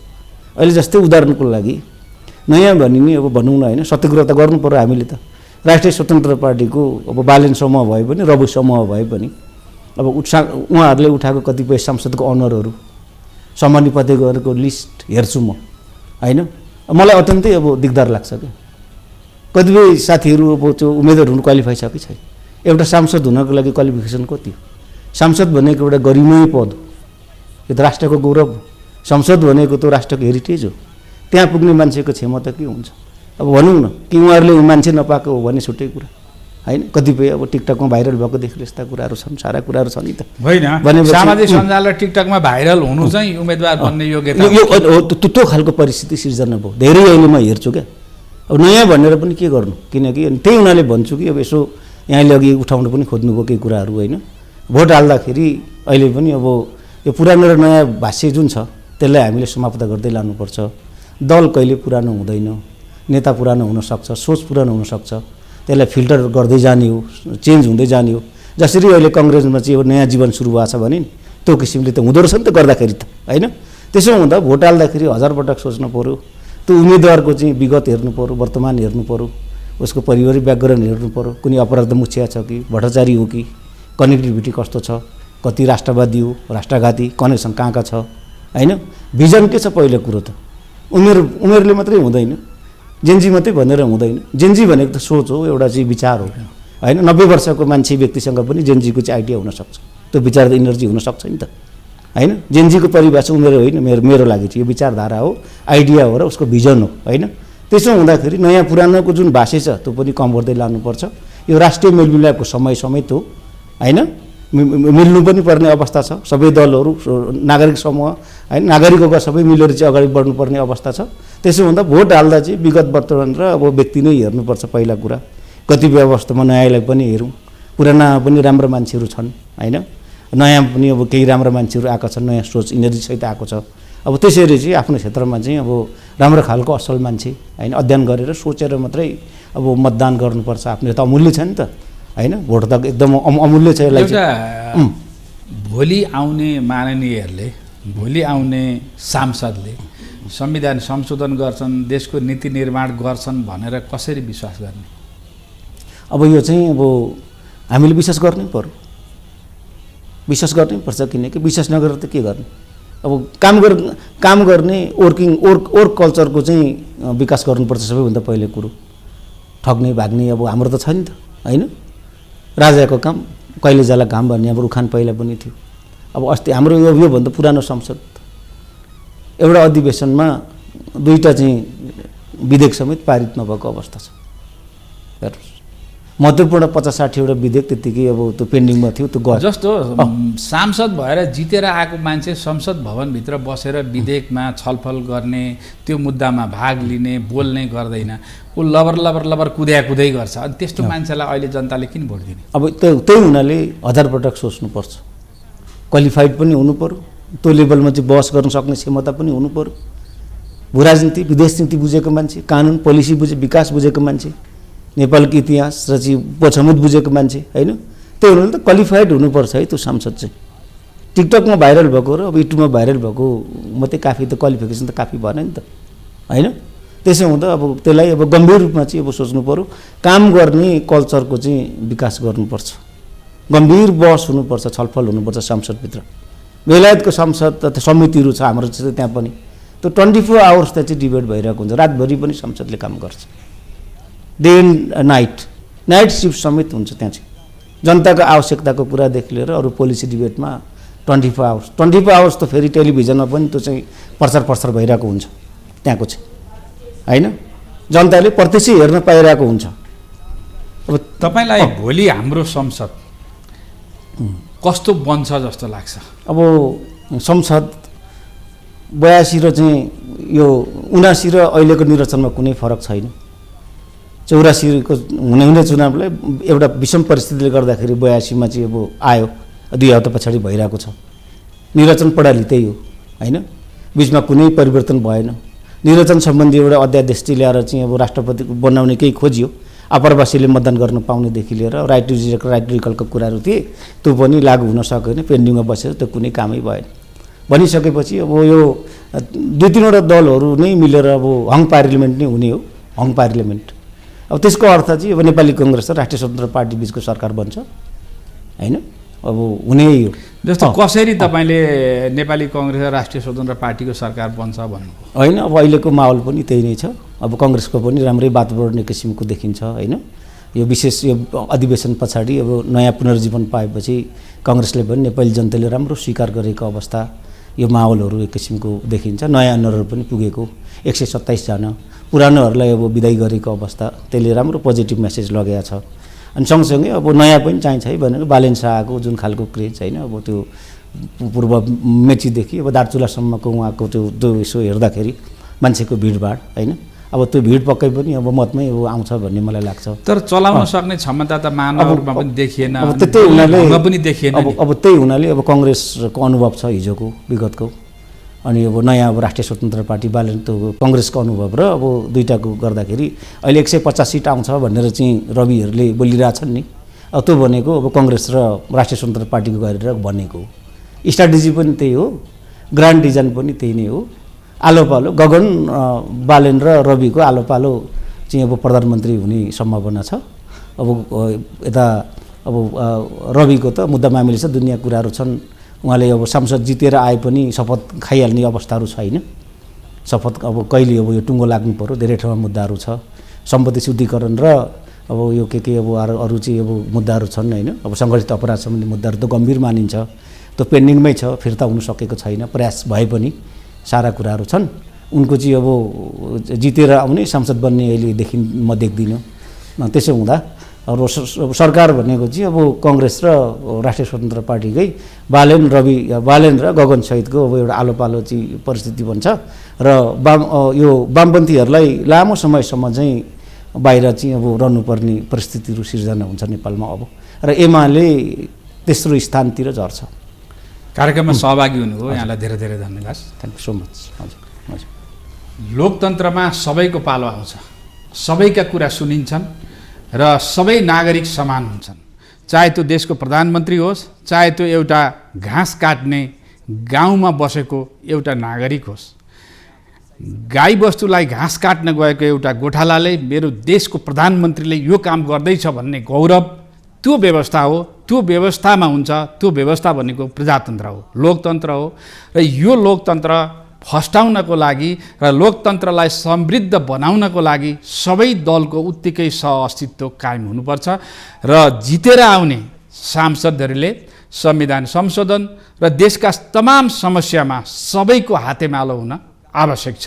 अहिले जस्तै उदाहरणको लागि नयाँ भनिने अब भनौँ न होइन, सत्याग्रह त गर्नु पर्यो हामीले त। राष्ट्रिय स्वतन्त्र पार्टीको अब बालेन समूह भए पनि रवि समूह भए पनि अब उहाँहरूले उठाएको कतिपय सांसदको अनरहरू समानुपातिको लिस्ट हेर्छु म होइन, मलाई अत्यन्तै अब दिगदार लाग्छ क्या। कतिपय साथीहरू अब त्यो उम्मेदवार हुनु क्वालिफाई छ कि छैन। एउटा सांसद हुनको लागि क्वालिफिकेसन कति हो? सांसद भनेको एउटा गरिमामय पद हो, यो त राष्ट्रको गौरव हो। संसद भनेको त राष्ट्रको हेरिटेज हो। त्यहाँ पुग्ने मान्छेको क्षमता के हुन्छ? अब भनौँ न कि उहाँहरूले मान्छे नपाएको हो भने छुट्टै कुरा होइन। कतिपय अब टिकटकमा भाइरल भएकोदेखि यस्ता कुराहरू छन्, सारा कुराहरू छन् नि त। होइन, सामाजिक सञ्जाल र टिकटकमा भाइरल हुनु चाहिँ उम्मेदवार बन्ने योग्यता त्यो खालको परिस्थिति सिर्जना भयो। धेरै अहिले म हेर्छु क्या। अब नयाँ भनेर पनि के गर्नु, किनकि त्यही हुनाले भन्छु कि अब यसो यहाँले अघि उठाउनु पनि खोज्नुभयो केही कुराहरू होइन। भोट हाल्दाखेरि अहिले पनि अब यो पुरानो र नयाँ भाष्य जुन छ त्यसलाई हामीले समाप्त गर्दै लानुपर्छ। दल कहिले पुरानो हुँदैन, नेता पुरानो हुनसक्छ, सोच पुरानो हुनसक्छ, त्यसलाई फिल्टर गर्दै जाने हो, चेन्ज हुँदै जाने हो। जसरी अहिले कङ्ग्रेसमा चाहिँ यो नयाँ जीवन सुरु भएको छ भने नि त्यो किसिमले त हुँदो रहेछ नि त गर्दाखेरि त होइन। त्यसो हुँदा भोट हाल्दाखेरि 1000 पटक सोच्नु पऱ्यो। त्यो उम्मेदवारको चाहिँ विगत हेर्नु पऱ्यो, वर्तमान हेर्नु पऱ्यो, उसको पारिवारिक ब्याकग्राउन्ड हेर्नु पऱ्यो, कुनै अपराध मुखिया छ कि भ्रष्टाचारी हो कि, कनेक्टिभिटी कस्तो छ, कति राष्ट्रवादी हो, राष्ट्रघाती, कनेक्सन कहाँ छ होइन। भिजन के छ पहिलो कुरो त उमेरले मात्रै हुँदैन, जेन्जी मात्रै भनेर हुँदैन। जेन्जी भनेको त सोच हो, एउटा चाहिँ विचार हो होइन। 90 वर्षको मान्छे व्यक्तिसँग पनि जेन्जीको चाहिँ आइडिया हुनसक्छ, त्यो विचार त इनर्जी हुनसक्छ नि त होइन। जेन्जीको परिभाषा उमेर होइन, मेरो लागि चाहिँ यो विचारधारा हो, आइडिया हो र उसको भिजन हो होइन। त्यसो हुँदाखेरि नयाँ पुरानोको जुन भाषा छ त्यो पनि कम गर्दै लानुपर्छ। यो राष्ट्रिय मेलमिलापको समय समेत हो होइन, मिल्नु पनि पर्ने अवस्था छ। सबै दलहरू, नागरिक समूह होइन, नागरिकको सबै मिलेर चाहिँ अगाडि बढ्नुपर्ने अवस्था छ। त्यसो हुँदा भोट हाल्दा चाहिँ विगत वर्तमान र अब व्यक्ति नै हेर्नुपर्छ पहिला कुरा। कतिपय अवस्थामा नयाँलाई पनि हेरौँ, पुराना पनि राम्रो मान्छेहरू छन् होइन, नयाँ पनि अब केही राम्रो मान्छेहरू आएका छन्, नयाँ सोच इनर्जीसहित आएको छ। अब त्यसरी चाहिँ आफ्नो क्षेत्रमा चाहिँ अब राम्रो खालको असल मान्छे होइन अध्ययन गरेर सोचेर मात्रै अब मतदान गर्नुपर्छ। आफ्नो त अमूल्य छ नि त होइन, भोट त एकदम अमूल्य छ। यसलाई भोलि आउने माननीयहरूले, भोलि आउने सांसदले संविधान संशोधन गर्छन्, देशको नीति निर्माण गर्छन् भनेर कसरी विश्वास गर्ने? अब यो चाहिँ अब हामीले विश्वास गर्नै पर्यो, विश्वास गर्नै पर्छ। किनकि विश्वास नगरेर त के गर्ने? अब काम गर्ने वर्क कल्चरको चाहिँ विकास गर्नुपर्छ सबैभन्दा पहिलो कुरो। ठग्ने भाग्ने अब हाम्रो त छ नि त होइन। राजाको काम कहिले जाला घाम भन्ने हाम्रो उखान पहिला पनि थियो। अब अस्ति हाम्रो योभन्दा पुरानो संसद एउटा अधिवेशनमा 2टा चाहिँ विधेयक समेत पारित नभएको अवस्था छ। हेर्नुहोस्, महत्त्वपूर्ण 50-60 वटा विधेयक त्यतिकै अब त्यो पेन्डिङमा थियो, त्यो गयो। जस्तो सांसद भएर जितेर आएको मान्छे संसद भवनभित्र बसेर विधेयकमा छलफल गर्ने, त्यो मुद्दामा भाग लिने, बोल्ने गर्दैन, ऊ लबर कुदै गर्छ। अनि त्यस्तो मान्छेलाई अहिले जनताले किन भोट दिने? अब त्यही हुनाले 1000 पटक सोच्नुपर्छ। क्वालिफाइड पनि हुनु पर्यो, त्यो लेभलमा चाहिँ बहस गर्न सक्ने क्षमता पनि हुनु पर्यो। भूराजनीति, विदेश नीति बुझेको मान्छे, कानुन पोलिसी विकास बुझेको मान्छे, नेपालको इतिहास र चाहिँ पछमुत बुझेको मान्छे होइन। त्यही हुनाले त क्वालिफाइड हुनुपर्छ है त्यो सांसद चाहिँ। टिकटकमा भाइरल भएको र अब युट्युबमा भाइरल भएको मात्रै काफी त, क्वालिफिकेसन त काफी भएन नि त होइन। त्यसो हुँदा अब त्यसलाई अब गम्भीर रूपमा चाहिँ अब सोच्नु पर्यो। काम गर्ने कल्चरको चाहिँ विकास गर्नुपर्छ, गम्भीर बहस हुनुपर्छ, छलफल हुनुपर्छ संसदभित्र। बेलायतको संसद समितिहरू छ हाम्रो चाहिँ त्यहाँ पनि त्यो 24 आवर्स त्यहाँ चाहिँ डिबेट भइरहेको हुन्छ, रातभरि पनि संसदले काम गर्छ, डे एन्ड नाइट सिफ्ट समेत हुन्छ त्यहाँ चाहिँ। जनताको आवश्यकताको कुरादेखि लिएर अरू पोलिसी डिबेटमा 24 आवर्स त फेरि टेलिभिजनमा पनि त्यो चाहिँ प्रचार भइरहेको हुन्छ त्यहाँको चाहिँ होइन। जनताले प्रत्यक्ष हेर्न पाइरहेको हुन्छ। अब तपाईँलाई भोलि हाम्रो संसद कस्तो बन्छ जस्तो लाग्छ? अब संसद 82 र चाहिँ यो 79 र अहिलेको निर्वाचनमा कुनै फरक छैन। 84 को हुने चुनावलाई एउटा विषम परिस्थितिले गर्दाखेरि 82 मा चाहिँ अब आयो, 2 हप्ता पछाडि भइरहेको छ। निर्वाचन प्रणाली त्यही हो होइन, बिचमा कुनै परिवर्तन भएन। निर्वाचन सम्बन्धी एउटा अध्यादेश ल्याएर चाहिँ अब राष्ट्रपति बनाउने केही खोजियो, आप्रवासीले मतदान गर्न पाउनेदेखि लिएर राइट टु रिकलको कुराहरू थिए, त्यो पनि लागू हुन सकेन, पेन्डिङमा बसेर त्यो कुनै कामै भएन। भनिसकेपछि अब यो 2-3 वटा दलहरू नै मिलेर अब हङ पार्लिमेन्ट नै हुने हो, हङ पार्लिमेन्ट। अब त्यसको अर्थ चाहिँ अब नेपाली कांग्रेस र राष्ट्रिय स्वतन्त्र पार्टी बिचको सरकार बन्छ हैन, अब हुने हो। जस्तो कसरी तपाईले नेपाली कांग्रेस र राष्ट्रिय स्वतन्त्र पार्टीको सरकार बन्छ भन्नुभयो हैन। अब अहिलेको माहौल पनि त्यही नै छ। अब कांग्रेसको पनि राम्रै वातावरण एक किसिमको देखिन्छ हैन। यो विशेष यो अधिवेशन पछाडि अब नयाँ पुनर्जीवन पाएपछि कांग्रेसले पनि नेपाली जनताले राम्रो स्वीकार गरेको अवस्था, यो माहौलहरू एक किसिमको देखिन्छ। नयाँ अनुहारहरू पनि पुगेको 127 जना, पुरानोहरूलाई अब विदाई गरेको अवस्था, त्यसले राम्रो पोजिटिभ मेसेज लगेको छ। अनि सँगसँगै अब नयाँ पनि चाहिन्छ है भनेको बालेन शाहको जुन खालको क्रेज हैन, अब त्यो पूर्व मेचीदेखि अब दार्चुलासम्मको उहाँको त्यो यसो हेर्दाखेरि मान्छेको भिडभाड हैन, अब त्यो भिड पक्कै पनि अब मतमै अब आउँछ भन्ने मलाई लाग्छ। तर चलाउन सक्ने क्षमता त मानवहरूमा पनि देखिएन, अब त्यही हुनाले पनि देखिएन। अब त्यही हुनाले अब कङ्ग्रेसको अनुभव छ हिजोको विगतको, अनि अब नयाँ अब राष्ट्रिय स्वतन्त्र पार्टी बालन त्यो कङ्ग्रेसको अनुभव र अब दुईटाको गर्दाखेरि अहिले 150 सिट आउँछ भनेर चाहिँ रविहरूले बोलिरहेछन् नि। अब त्यो भनेको अब कङ्ग्रेस र राष्ट्रिय स्वतन्त्र पार्टीको गरेर भनेको स्ट्राटेजी पनि त्यही हो, ग्रान्ड डिजाइन पनि त्यही नै हो। आलो पालो गगन बालेन र रविको आलो पालो चाहिँ अब प्रधानमन्त्री हुने सम्भावना छ। अब यता अब रविको त मुद्दा मामिले छ, दुनियाँ कुराहरू छन्। उहाँले अब सांसद जितेर आए पनि शपथ खाइहाल्ने अवस्थाहरू छैन। शपथ अब कहिले अब यो टुङ्गो लाग्नु पर्यो, धेरै ठाउँमा मुद्दाहरू छ। सम्पत्ति शुद्धिकरण र अब यो के अब अरू चाहिँ अब मुद्दाहरू छन् होइन। अब सङ्गठित अपराध सम्बन्धी मुद्दाहरू त गम्भीर मानिन्छ, त्यो पेन्डिङमै छ, फिर्ता हुन सकेको छैन। प्रयास भए पनि सारा कुराहरू छन्। उनको चाहिँ अब जितेर आउने सांसद बन्ने अहिलेदेखि म देख्दिनँ। त्यसो हुँदा अब सरकार भनेको चाहिँ अब कङ्ग्रेस र राष्ट्रिय स्वतन्त्र पार्टीकै बालेन र गगन सहितको अब एउटा आलो पालो चाहिँ परिस्थिति बन्छ र यो वामपन्थीहरूलाई लामो समयसम्म चाहिँ बाहिर चाहिँ अब रहनुपर्ने परिस्थितिहरू सिर्जना हुन्छ नेपालमा अब, र एमाले तेस्रो स्थानतिर झर्छ। कार्यक्रममा सहभागी हुनुभयो, यहाँलाई धेरै धेरै धन्यवाद। Thank you so much. हजुर हजुर। लोकतन्त्रमा सबैको पालो आउँछ, सबैका कुरा सुनिन्छन् र सबै नागरिक समान हुन्छन्। चाहे त्यो देशको प्रधानमन्त्री होस्, चाहे त्यो एउटा घाँस काट्ने गाउँमा बसेको एउटा नागरिक होस्। गाईबस्तुलाई घाँस काट्न गएको एउटा गोठालाले मेरो देशको प्रधानमन्त्रीले यो काम गर्दैछ भन्ने गौरव, त्यो व्यवस्था हो। त्यो व्यवस्थामा हुन्छ, त्यो व्यवस्था भनेको प्रजातन्त्र हो, लोकतन्त्र हो। र यो लोकतन्त्र फस्टाउनको लागि र लोकतन्त्रलाई समृद्ध बनाउनको लागि सबै दलको उत्तिकै सहअस्तित्व कायम हुनुपर्छ र जितेर आउने सांसदहरूले संविधान संशोधन र देशका तमाम समस्यामा सबैको हातेमालो हुन आवश्यक छ।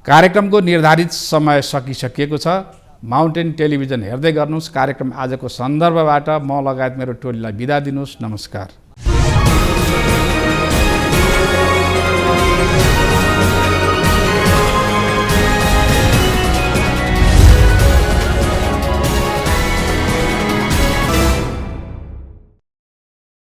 कार्यक्रमको निर्धारित समय सकिसकिएको छ। माउन्टेन टेलिभिजन हेर्दै गर्नुहोस्। कार्यक्रम आजको सन्दर्भबाट म लगायत मेरो टोलीलाई बिदा दिनुहोस्। नमस्कार।